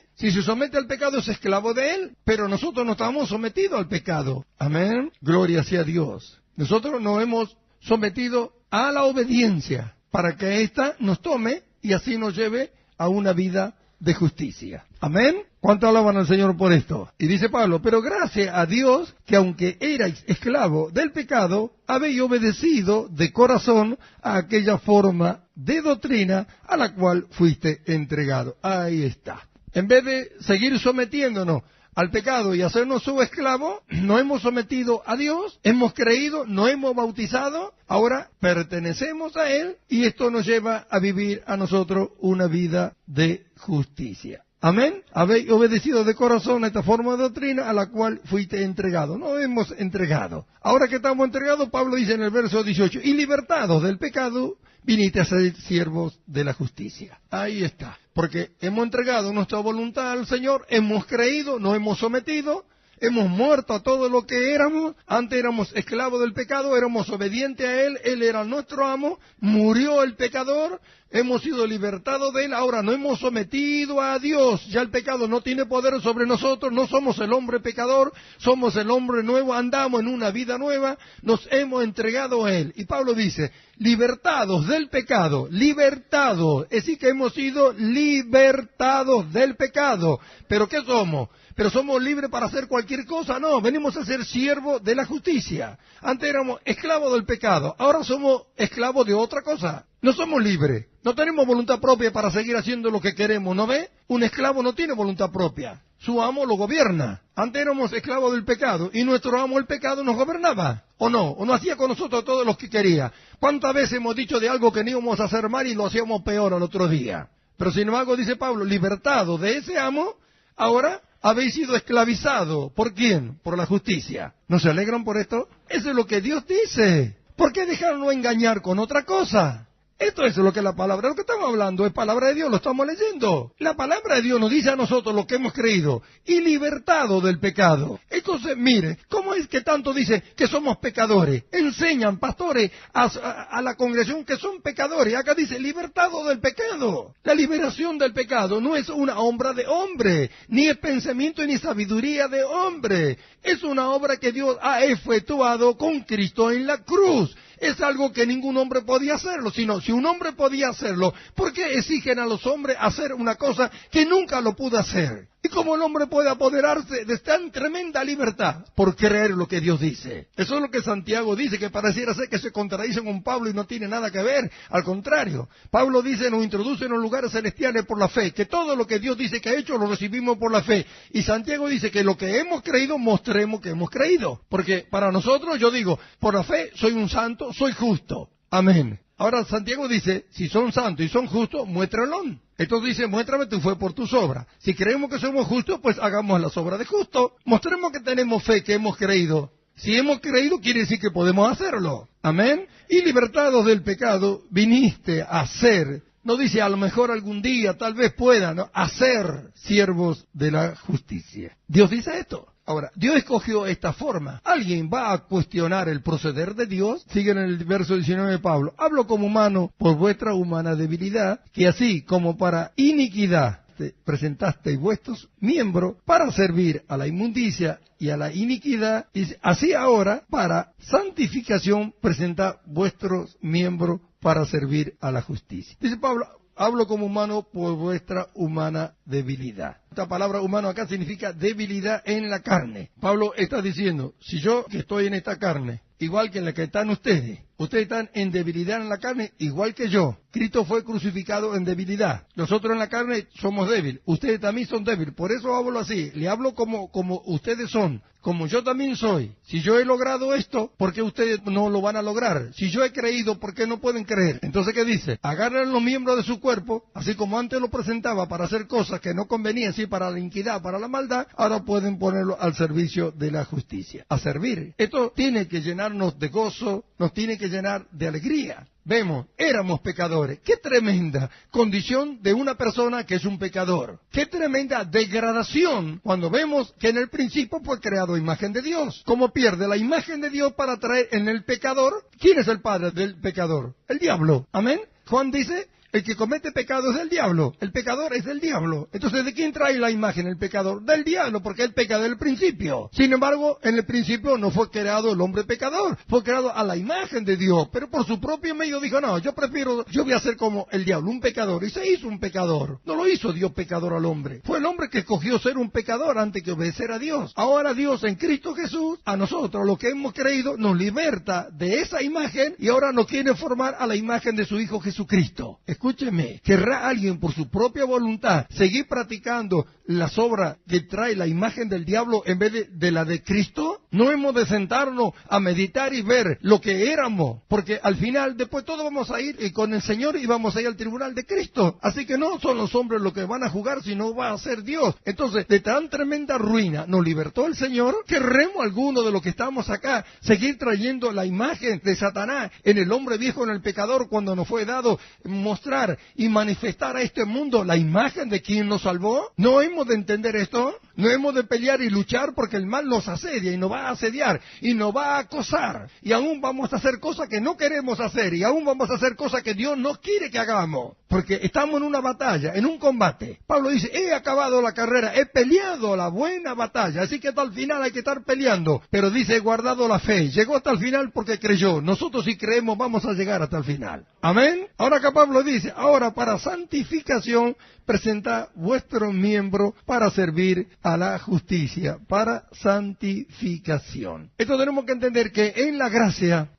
al pecado es esclavo de él? Pero nosotros no estamos sometidos al pecado. Amén. Gloria sea a Dios. Nosotros nos hemos sometido a la obediencia para que ésta nos tome y así nos lleve a una vida de justicia. Amén. ¿Cuánto alaban al Señor por esto? Y dice Pablo, pero gracias a Dios que aunque erais esclavos del pecado, habéis obedecido de corazón a aquella forma de doctrina a la cual fuiste entregado. Ahí está. En vez de seguir sometiéndonos al pecado y hacernos su esclavo, nos hemos sometido a Dios, hemos creído, nos hemos bautizado, ahora pertenecemos a Él y esto nos lleva a vivir a nosotros una vida de justicia. Amén. Habéis obedecido de corazón a esta forma de doctrina a la cual fuiste entregado. No hemos entregado. Ahora que estamos entregados, Pablo dice en el verso 18, y libertados del pecado, viniste a ser siervos de la justicia. Ahí está. Porque hemos entregado nuestra voluntad al Señor, hemos creído, nos hemos sometido, hemos muerto a todo lo que éramos. Antes éramos esclavos del pecado, éramos obedientes a Él, Él era nuestro amo, murió el pecador, hemos sido libertados de Él, ahora nos hemos sometido a Dios, ya el pecado no tiene poder sobre nosotros, no somos el hombre pecador, somos el hombre nuevo, andamos en una vida nueva, nos hemos entregado a Él. Y Pablo dice, libertados del pecado, libertados, es decir que hemos sido libertados del pecado. ¿Pero qué somos? ¿Pero somos libres para hacer cualquier cosa? No, venimos a ser siervos de la justicia. Antes éramos esclavos del pecado, ahora somos esclavos de otra cosa. No somos libres, no tenemos voluntad propia para seguir haciendo lo que queremos, ¿no ve? Un esclavo no tiene voluntad propia, su amo lo gobierna. Antes éramos esclavos del pecado y nuestro amo el pecado nos gobernaba, ¿o no? ¿O no hacía con nosotros todo lo que quería? ¿Cuántas veces hemos dicho de algo que no íbamos a hacer mal y lo hacíamos peor al otro día? Pero sin embargo, dice Pablo, libertado de ese amo, ahora habéis sido esclavizados. ¿Por quién? Por la justicia. ¿No se alegran por esto? Eso es lo que Dios dice. ¿Por qué dejarnos engañar con otra cosa? Esto es lo que la palabra, lo que estamos hablando es palabra de Dios, lo estamos leyendo. La palabra de Dios nos dice a nosotros lo que hemos creído y libertado del pecado. Entonces, mire, ¿cómo es que tanto dice que somos pecadores? Enseñan, pastores, a la congregación que son pecadores. Acá dice libertado del pecado. La liberación del pecado no es una obra de hombre, ni es pensamiento ni sabiduría de hombre. Es una obra que Dios ha efectuado con Cristo en la cruz. Es algo que ningún hombre podía hacerlo, sino si un hombre podía hacerlo, ¿por qué exigen a los hombres hacer una cosa que nunca lo pudo hacer? ¿Y cómo el hombre puede apoderarse de tan tremenda libertad? Por creer lo que Dios dice. Eso es lo que Santiago dice, que pareciera ser que se contradice con Pablo y no tiene nada que ver. Al contrario, Pablo dice, nos introduce en los lugares celestiales por la fe, que todo lo que Dios dice que ha hecho lo recibimos por la fe. Y Santiago dice que lo que hemos creído, mostremos que hemos creído. Porque para nosotros, yo digo, por la fe soy un santo, soy justo. Amén. Ahora Santiago dice, si son santos y son justos, muéstralo. Entonces dice, muéstrame tu fe por tus obras. Si creemos que somos justos, pues hagamos las obras de justo. Mostremos que tenemos fe, que hemos creído. Si hemos creído, quiere decir que podemos hacerlo. Amén. Y libertados del pecado, viniste a ser, no dice a lo mejor algún día, tal vez pueda, ¿no? A ser siervos de la justicia. Dios dice esto. Ahora, Dios escogió esta forma. ¿Alguien va a cuestionar el proceder de Dios? Sigue en el verso 19 de Pablo. Hablo como humano por vuestra humana debilidad, que así como para iniquidad presentasteis vuestros miembros para servir a la inmundicia y a la iniquidad, y así ahora para santificación presentad vuestros miembros para servir a la justicia. Dice Pablo, hablo como humano por vuestra humana debilidad. Esta palabra humano acá significa debilidad en la carne. Pablo está diciendo, si yo que estoy en esta carne, igual que en la que están ustedes están en debilidad en la carne, igual que yo. Cristo fue crucificado en debilidad. Nosotros en la carne somos débiles. Ustedes también son débiles. Por eso hablo así. Le hablo como ustedes son. Como yo también soy. Si yo he logrado esto, ¿por qué ustedes no lo van a lograr? Si yo he creído, ¿por qué no pueden creer? Entonces, ¿qué dice? Agarran los miembros de su cuerpo, así como antes lo presentaba para hacer cosas que no convenían, sí, para la iniquidad, para la maldad, ahora pueden ponerlo al servicio de la justicia. A servir. Esto tiene que llenarnos de gozo, nos tiene que llenar de alegría. Vemos, éramos pecadores. Qué tremenda condición de una persona que es un pecador. Qué tremenda degradación cuando vemos que en el principio fue creado imagen de Dios. ¿Cómo pierde la imagen de Dios para traer en el pecador? ¿Quién es el padre del pecador? El diablo. Amén. Juan dice, el que comete pecado es del diablo. El pecador es del diablo. Entonces, ¿de quién trae la imagen el pecador? Del diablo, porque él peca desde el principio. Sin embargo, en el principio no fue creado el hombre pecador. Fue creado a la imagen de Dios. Pero por su propio medio dijo, no, yo voy a ser como el diablo, un pecador. Y se hizo un pecador. No lo hizo Dios pecador al hombre. Fue el hombre que escogió ser un pecador antes que obedecer a Dios. Ahora Dios en Cristo Jesús, a nosotros, los que hemos creído, nos liberta de esa imagen y ahora nos quiere formar a la imagen de su Hijo Jesucristo. Escúcheme, ¿querrá alguien por su propia voluntad seguir practicando las obras que trae la imagen del diablo en vez de la de Cristo? No hemos de sentarnos a meditar y ver lo que éramos, porque al final, después todos vamos a ir con el Señor y vamos a ir al tribunal de Cristo. Así que no son los hombres los que van a jugar, sino va a ser Dios. Entonces, de tan tremenda ruina nos libertó el Señor. ¿Querremos alguno de los que estamos acá seguir trayendo la imagen de Satanás en el hombre viejo, en el pecador, cuando nos fue dado mostrar y manifestar a este mundo la imagen de quien nos salvó? ¿No hemos de entender esto? ¿No hemos de pelear y luchar porque el mal nos asedia y nos va a asediar y nos va a acosar? Y aún vamos a hacer cosas que no queremos hacer y aún vamos a hacer cosas que Dios no quiere que hagamos. Porque estamos en una batalla, en un combate. Pablo dice, he acabado la carrera, he peleado la buena batalla. Así que hasta el final hay que estar peleando. Pero dice, he guardado la fe. Llegó hasta el final porque creyó. Nosotros si creemos vamos a llegar hasta el final. Amén. Ahora acá Pablo dice, ahora para santificación presentad vuestros miembros para servir a la justicia, para santificación. Esto tenemos que entender que en la gracia,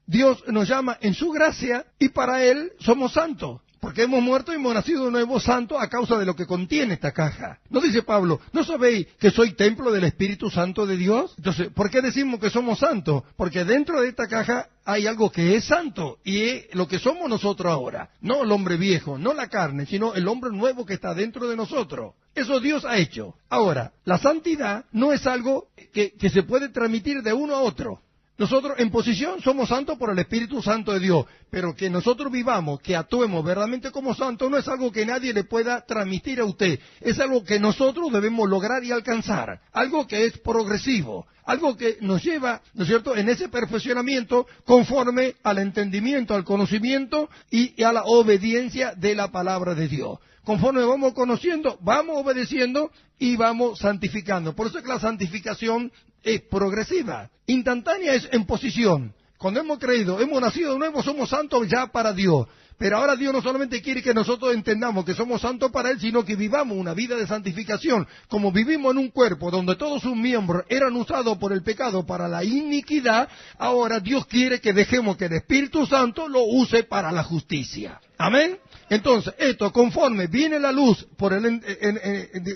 Dios nos llama en su gracia y para Él somos santos. Porque hemos muerto y hemos nacido de nuevo santo a causa de lo que contiene esta caja. ¿No dice Pablo, no sabéis que soy templo del Espíritu Santo de Dios? Entonces, ¿por qué decimos que somos santos? Porque dentro de esta caja hay algo que es santo y es lo que somos nosotros ahora. No el hombre viejo, no la carne, sino el hombre nuevo que está dentro de nosotros. Eso Dios ha hecho. Ahora, la santidad no es algo que se puede transmitir de uno a otro. Nosotros en posición somos santos por el Espíritu Santo de Dios, pero que nosotros vivamos, que actuemos verdaderamente como santos, no es algo que nadie le pueda transmitir a usted. Es algo que nosotros debemos lograr y alcanzar, algo que es progresivo, algo que nos lleva, ¿no es cierto?, en ese perfeccionamiento conforme al entendimiento, al conocimiento y a la obediencia de la palabra de Dios. Conforme vamos conociendo, vamos obedeciendo y vamos santificando. Por eso es que la santificación es progresiva. Instantánea es en posición. Cuando hemos creído, hemos nacido de nuevo, somos santos ya para Dios. Pero ahora Dios no solamente quiere que nosotros entendamos que somos santos para Él, sino que vivamos una vida de santificación. Como vivimos en un cuerpo donde todos sus miembros eran usados por el pecado para la iniquidad, ahora Dios quiere que dejemos que el Espíritu Santo lo use para la justicia. Amén. Entonces, esto conforme viene la luz,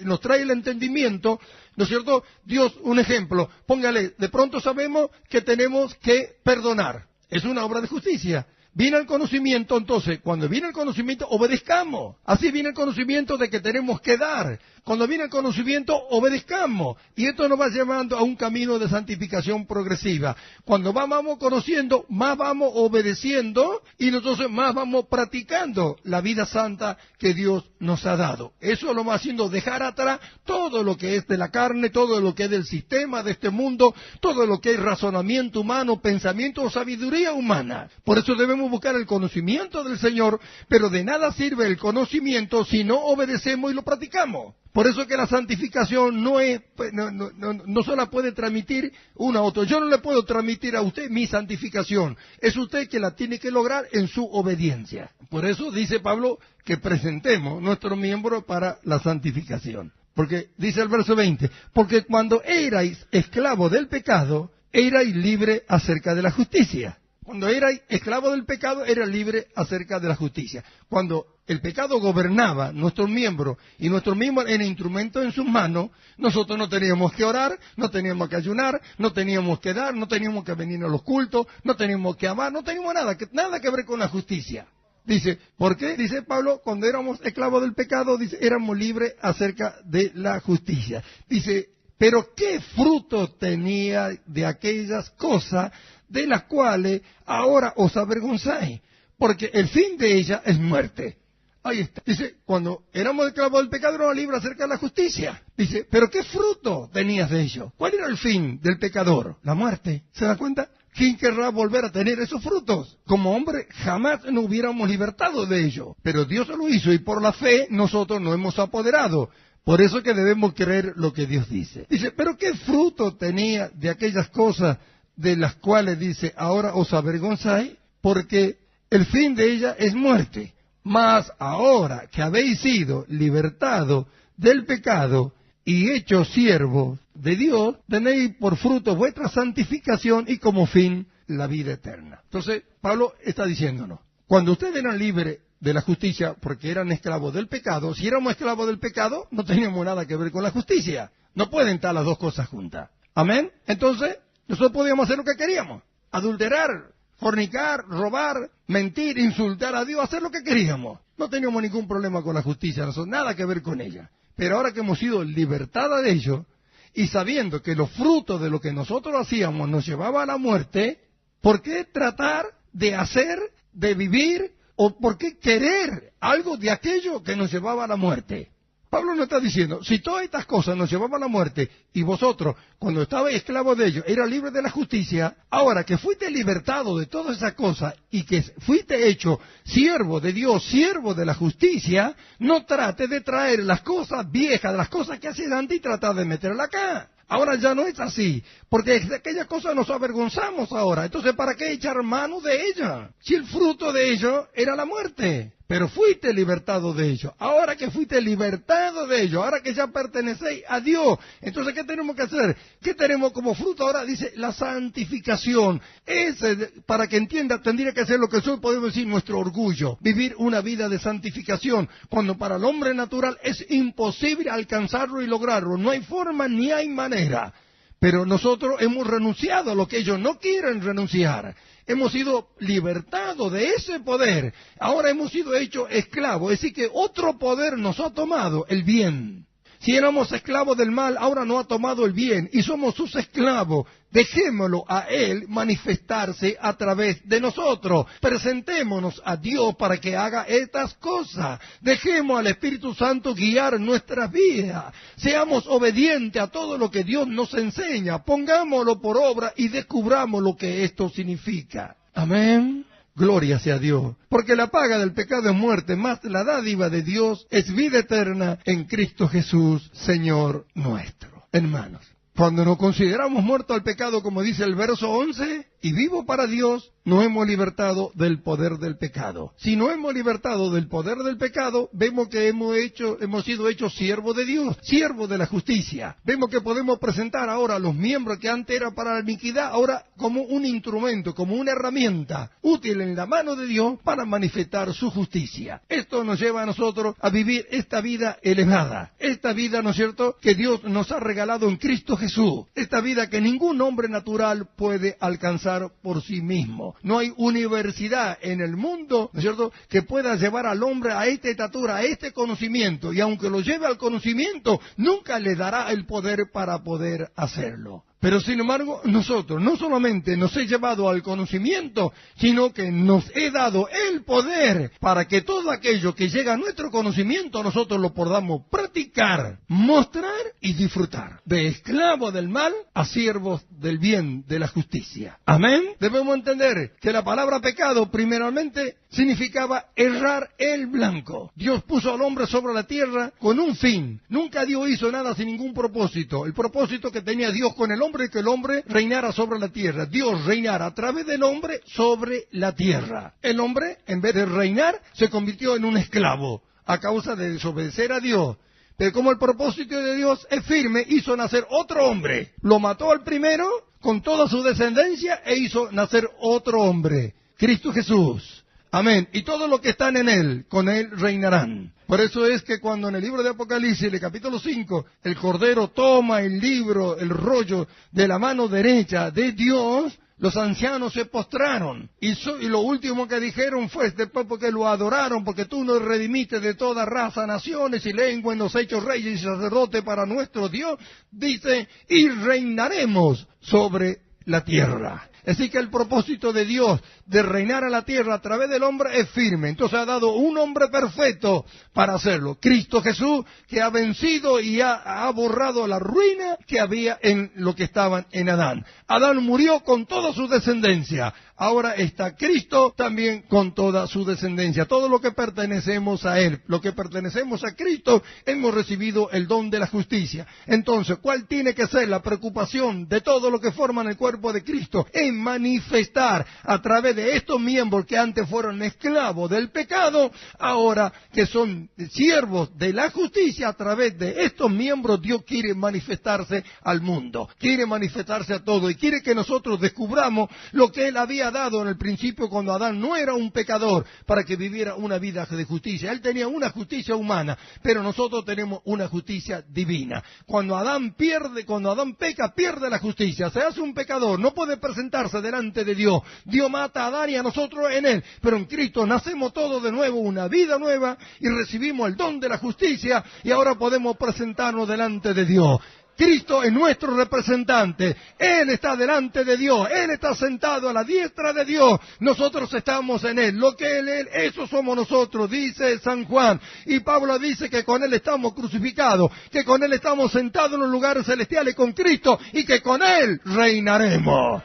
nos trae el entendimiento, ¿no es cierto? Dios, un ejemplo, póngale, de pronto sabemos que tenemos que perdonar. Es una obra de justicia. viene el conocimiento, entonces, cuando viene el conocimiento, obedezcamos. Así viene el conocimiento de que tenemos que dar. Cuando viene el conocimiento, obedezcamos. Y esto nos va llevando a un camino de santificación progresiva. Cuando vamos conociendo, más vamos obedeciendo y entonces más vamos practicando la vida santa que Dios nos ha dado. Eso lo va haciendo dejar atrás todo lo que es de la carne, todo lo que es del sistema de este mundo, todo lo que es razonamiento humano, pensamiento o sabiduría humana. Por eso debemos buscar el conocimiento del Señor, pero de nada sirve el conocimiento si no obedecemos y lo practicamos. Por eso que la santificación no se la puede transmitir uno a otro. Yo no le puedo transmitir a usted mi santificación. Es usted que la tiene que lograr en su obediencia. Por eso dice Pablo que presentemos nuestros miembros para la santificación. Porque dice el verso 20, porque cuando erais esclavos del pecado, erais libres acerca de la justicia. Cuando erais esclavos del pecado, era libre acerca de la justicia. Cuando el pecado gobernaba nuestros miembros y nuestros miembros eran instrumentos en sus manos, nosotros no teníamos que orar, no teníamos que ayunar, no teníamos que dar, no teníamos que venir a los cultos, no teníamos que amar, no teníamos nada que ver con la justicia. Dice, ¿por qué? Dice Pablo, cuando éramos esclavos del pecado, dice, éramos libres acerca de la justicia. Dice, pero ¿qué fruto tenía de aquellas cosas de las cuales ahora os avergonzáis? Porque el fin de ella es muerte. Ahí está. Dice, cuando éramos esclavos del pecado, éramos libres acerca de la justicia. Dice, pero ¿qué fruto tenías de ello? ¿Cuál era el fin del pecador? La muerte. ¿Se da cuenta? ¿Quién querrá volver a tener esos frutos? Como hombre, jamás nos hubiéramos libertado de ello. Pero Dios lo hizo y por la fe nosotros nos hemos apoderado. Por eso que debemos creer lo que Dios dice. Dice, pero ¿qué fruto tenía de aquellas cosas de las cuales dice, ahora os avergonzáis? Porque el fin de ella es muerte. Mas ahora que habéis sido libertados del pecado y hechos siervos de Dios, tenéis por fruto vuestra santificación y como fin la vida eterna. Entonces, Pablo está diciéndonos, cuando ustedes eran libres de la justicia porque eran esclavos del pecado, si éramos esclavos del pecado, no teníamos nada que ver con la justicia. No pueden estar las dos cosas juntas. ¿Amén? Entonces, nosotros podíamos hacer lo que queríamos. Adulterar, fornicar, robar, mentir, insultar a Dios, hacer lo que queríamos. No teníamos ningún problema con la justicia, nada que ver con ella. Pero ahora que hemos sido libertados de ello, y sabiendo que los frutos de lo que nosotros hacíamos nos llevaba a la muerte, ¿por qué tratar de hacer, de vivir, o por qué querer algo de aquello que nos llevaba a la muerte? Pablo nos está diciendo, si todas estas cosas nos llevaban a la muerte, y vosotros, cuando estabais esclavos de ellos, eras libres de la justicia, ahora que fuiste libertado de todas esas cosas, y que fuiste hecho siervo de Dios, siervo de la justicia, no trate de traer las cosas viejas, las cosas que hacías antes, y tratar de meterlas acá. Ahora ya no es así, porque de aquellas cosas nos avergonzamos ahora. Entonces, ¿para qué echar mano de ella? Si el fruto de ello era la muerte. Pero fuiste libertado de ello. Ahora que fuiste libertado de ello, ahora que ya pertenecéis a Dios, entonces ¿qué tenemos que hacer? ¿Qué tenemos como fruto? Ahora dice la santificación. Ese, para que entienda, tendría que ser lo que nosotros podemos decir nuestro orgullo. Vivir una vida de santificación, cuando para el hombre natural es imposible alcanzarlo y lograrlo. No hay forma ni hay manera. Pero nosotros hemos renunciado a lo que ellos no quieren renunciar. Hemos sido libertados de ese poder. Ahora hemos sido hechos esclavos. Es decir, que otro poder nos ha tomado, el bien. Si éramos esclavos del mal, ahora nos ha tomado el bien y somos sus esclavos. Dejémoslo a Él manifestarse a través de nosotros. Presentémonos a Dios para que haga estas cosas. Dejemos al Espíritu Santo guiar nuestras vidas. Seamos obedientes a todo lo que Dios nos enseña. Pongámoslo por obra y descubramos lo que esto significa. Amén. Gloria sea a Dios. Porque la paga del pecado es muerte, más la dádiva de Dios es vida eterna en Cristo Jesús, Señor nuestro. Hermanos, cuando nos consideramos muertos al pecado, como dice el verso 11, y vivo para Dios, nos hemos libertado del poder del pecado. Si no hemos libertado del poder del pecado, vemos que hemos sido hechos siervos de Dios, siervos de la justicia. Vemos que podemos presentar ahora a los miembros que antes eran para la iniquidad, ahora como un instrumento, como una herramienta útil en la mano de Dios para manifestar su justicia. Esto nos lleva a nosotros a vivir esta vida elevada, esta vida, ¿no es cierto?, que Dios nos ha regalado en Cristo Jesús, esta vida que ningún hombre natural puede alcanzar pensar por sí mismo. No hay universidad en el mundo, ¿no es cierto?, que pueda llevar al hombre a esta estatura, a este conocimiento, y aunque lo lleve al conocimiento, nunca le dará el poder para poder hacerlo. Pero sin embargo, nosotros no solamente nos he llevado al conocimiento, sino que nos he dado el poder para que todo aquello que llega a nuestro conocimiento nosotros lo podamos practicar, mostrar y disfrutar. De esclavos del mal a siervos del bien, de la justicia. Amén. Debemos entender que la palabra pecado primeramente significaba errar el blanco. Dios puso al hombre sobre la tierra con un fin. Nunca Dios hizo nada sin ningún propósito. El propósito que tenía Dios con el hombre es que el hombre reinara sobre la tierra. Dios reinara a través del hombre sobre la tierra. El hombre, en vez de reinar, se convirtió en un esclavo a causa de desobedecer a Dios. Pero como el propósito de Dios es firme, hizo nacer otro hombre. Lo mató al primero con toda su descendencia e hizo nacer otro hombre, Cristo Jesús. Amén. Y todos los que están en Él, con Él reinarán. Por eso es que cuando en el libro de Apocalipsis, en el capítulo 5, el Cordero toma el libro, el rollo de la mano derecha de Dios, los ancianos se postraron. Y lo último que dijeron fue, después porque lo adoraron, porque tú nos redimiste de toda raza, naciones y lengua, y nos has hecho reyes y sacerdotes para nuestro Dios, dice, y reinaremos sobre la tierra. Así que el propósito de Dios de reinar a la tierra a través del hombre es firme. Entonces ha dado un hombre perfecto para hacerlo. Cristo Jesús, que ha vencido y ha borrado la ruina que había en lo que estaban en Adán. Adán murió con toda su descendencia. Ahora está Cristo también con toda su descendencia. Todo lo que pertenecemos a Él, lo que pertenecemos a Cristo, hemos recibido el don de la justicia. Entonces, ¿cuál tiene que ser la preocupación de todo lo que forman el cuerpo de Cristo? En manifestar a través de estos miembros que antes fueron esclavos del pecado, ahora que son siervos de la justicia, a través de estos miembros Dios quiere manifestarse al mundo, quiere manifestarse a todo y quiere que nosotros descubramos lo que Él había dado en el principio cuando Adán no era un pecador para que viviera una vida de justicia. Él tenía una justicia humana, pero nosotros tenemos una justicia divina. Cuando Adán peca, pierde la justicia, se hace un pecador, no puede presentarse delante de Dios. Dios mata a Adán y a nosotros en él, pero en Cristo nacemos todos de nuevo, una vida nueva, y recibimos el don de la justicia, y ahora podemos presentarnos delante de Dios. Cristo es nuestro representante, Él está delante de Dios, Él está sentado a la diestra de Dios, nosotros estamos en Él, lo que Él es, eso somos nosotros, dice San Juan, y Pablo dice que con Él estamos crucificados, que con Él estamos sentados en los lugares celestiales con Cristo, y que con Él reinaremos.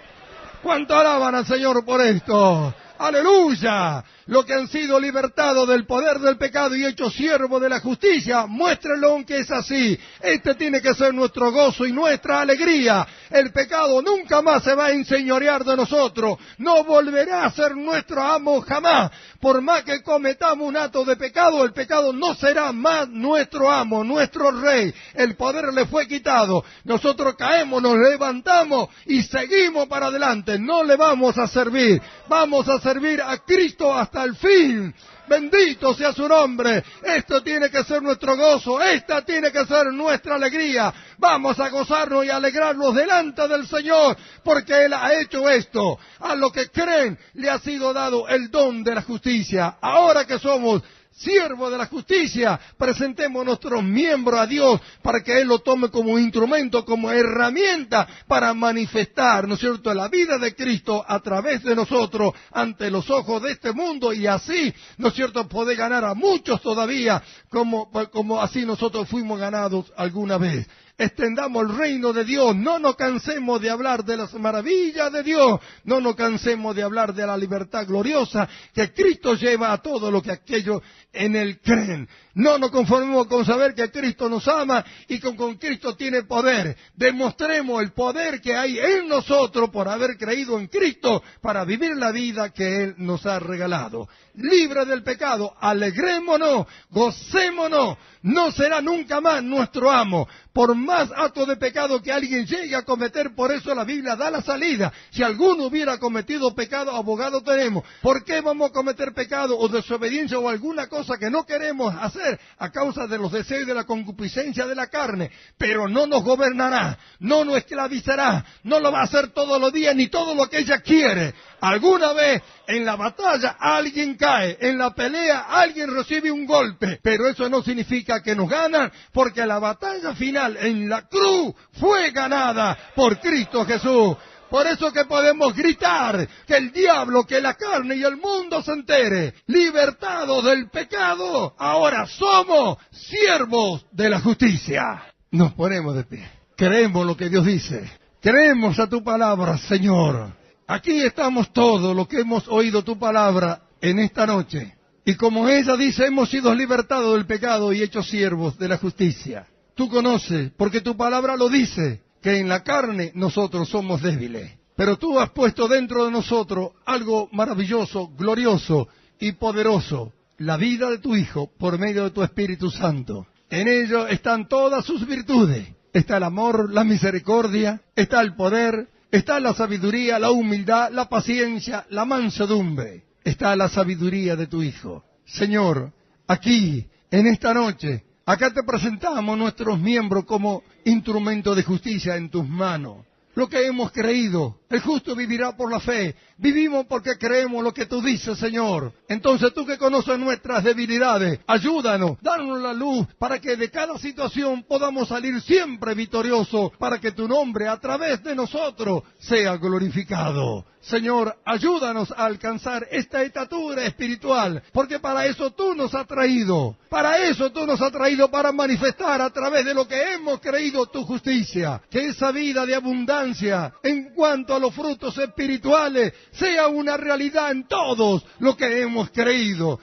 ¿Cuánto alaban al Señor por esto? ¡Aleluya! Los que han sido libertados del poder del pecado y hechos siervos de la justicia, muéstrenlo que es así. Este tiene que ser nuestro gozo y nuestra alegría. El pecado nunca más se va a enseñorear de nosotros. No volverá a ser nuestro amo jamás. Por más que cometamos un acto de pecado, el pecado no será más nuestro amo, nuestro rey. El poder le fue quitado. Nosotros caemos, nos levantamos y seguimos para adelante. No le vamos a servir. Vamos a servir a Cristo hasta el fin. Bendito sea su nombre. Esto tiene que ser nuestro gozo, esta tiene que ser nuestra alegría. Vamos a gozarnos y alegrarnos delante del Señor, porque Él ha hecho esto. A los que creen le ha sido dado el don de la justicia. Ahora que somos siervos de la justicia, presentemos nuestros miembros a Dios para que Él lo tome como instrumento, como herramienta para manifestar, ¿no es cierto?, la vida de Cristo a través de nosotros ante los ojos de este mundo, y así, ¿no es cierto?, poder ganar a muchos todavía como así nosotros fuimos ganados alguna vez. Extendamos el reino de Dios, no nos cansemos de hablar de las maravillas de Dios, no nos cansemos de hablar de la libertad gloriosa que Cristo lleva a todo lo que aquellos en Él creen. No nos conformemos con saber que Cristo nos ama y que con Cristo tiene poder. Demostremos el poder que hay en nosotros por haber creído en Cristo para vivir la vida que Él nos ha regalado. Libre del pecado, alegrémonos, gocémonos. No será nunca más nuestro amo, por más actos de pecado que alguien llegue a cometer. Por eso la Biblia da la salida. Si alguno hubiera cometido pecado, abogado tenemos. ¿Por qué vamos a cometer pecado o desobediencia o alguna cosa que no queremos hacer a causa de los deseos y de la concupiscencia de la carne? Pero no nos gobernará, no nos esclavizará, no lo va a hacer todos los días ni todo lo que ella quiere. Alguna vez en la batalla alguien cae, en la pelea alguien recibe un golpe, pero eso no significa que nos ganan, porque la batalla final en la cruz fue ganada por Cristo Jesús. Por eso que podemos gritar, que el diablo, que la carne y el mundo se entere, libertados del pecado, ahora somos siervos de la justicia. Nos ponemos de pie, creemos lo que Dios dice, creemos a tu palabra, Señor. Aquí estamos todos los que hemos oído tu palabra en esta noche. Y como ella dice, hemos sido libertados del pecado y hechos siervos de la justicia. Tú conoces, porque tu palabra lo dice, que en la carne nosotros somos débiles. Pero tú has puesto dentro de nosotros algo maravilloso, glorioso y poderoso. La vida de tu Hijo por medio de tu Espíritu Santo. En ello están todas sus virtudes. Está el amor, la misericordia, está el poder, está la sabiduría, la humildad, la paciencia, la mansedumbre. Está la sabiduría de tu Hijo. Señor, aquí, en esta noche, acá te presentamos nuestros miembros como instrumento de justicia en tus manos. Lo que hemos creído, el justo vivirá por la fe. Vivimos porque creemos lo que tú dices, Señor. Entonces tú que conoces nuestras debilidades, ayúdanos, danos la luz para que de cada situación podamos salir siempre victoriosos, para que tu nombre a través de nosotros sea glorificado. Señor, ayúdanos a alcanzar esta estatura espiritual, porque para eso tú nos has traído. Para eso tú nos has traído, para manifestar a través de lo que hemos creído tu justicia. Que esa vida de abundancia en cuanto a los frutos espirituales sea una realidad en todos lo que hemos creído.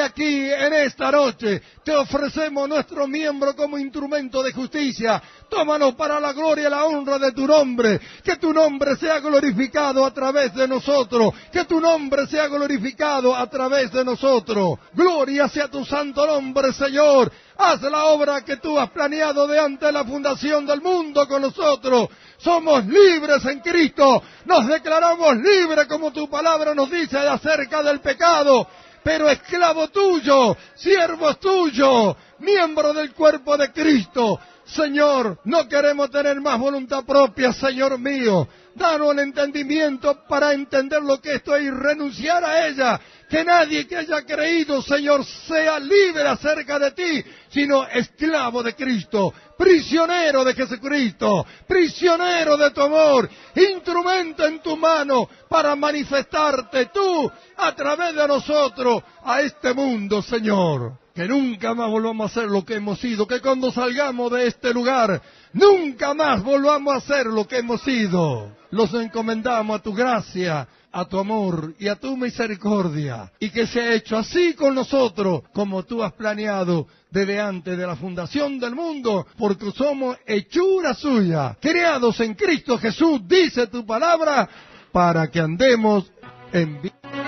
Aquí en esta noche te ofrecemos nuestro miembro como instrumento de justicia. Tómanos para la gloria y la honra de tu nombre. Que tu nombre sea glorificado a través de nosotros. Que tu nombre sea glorificado a través de nosotros. Gloria sea tu santo nombre, Señor. Haz la obra que tú has planeado de antes de la fundación del mundo con nosotros. Somos libres en Cristo. Nos declaramos libres como tu palabra nos dice acerca del pecado. Pero esclavo tuyo, siervos tuyos, miembro del cuerpo de Cristo. Señor, no queremos tener más voluntad propia, Señor mío. Danos el entendimiento para entender lo que esto es y renunciar a ella. Que nadie que haya creído, Señor, sea libre acerca de ti, sino esclavo de Cristo, prisionero de Jesucristo, prisionero de tu amor, instrumento en tu mano para manifestarte tú a través de nosotros a este mundo, Señor. Que nunca más volvamos a ser lo que hemos sido, que cuando salgamos de este lugar, nunca más volvamos a ser lo que hemos sido. Los encomendamos a tu gracia, a tu amor y a tu misericordia, y que sea hecho así con nosotros, como tú has planeado desde antes de la fundación del mundo, porque somos hechura suya, creados en Cristo Jesús, dice tu palabra, para que andemos en vida.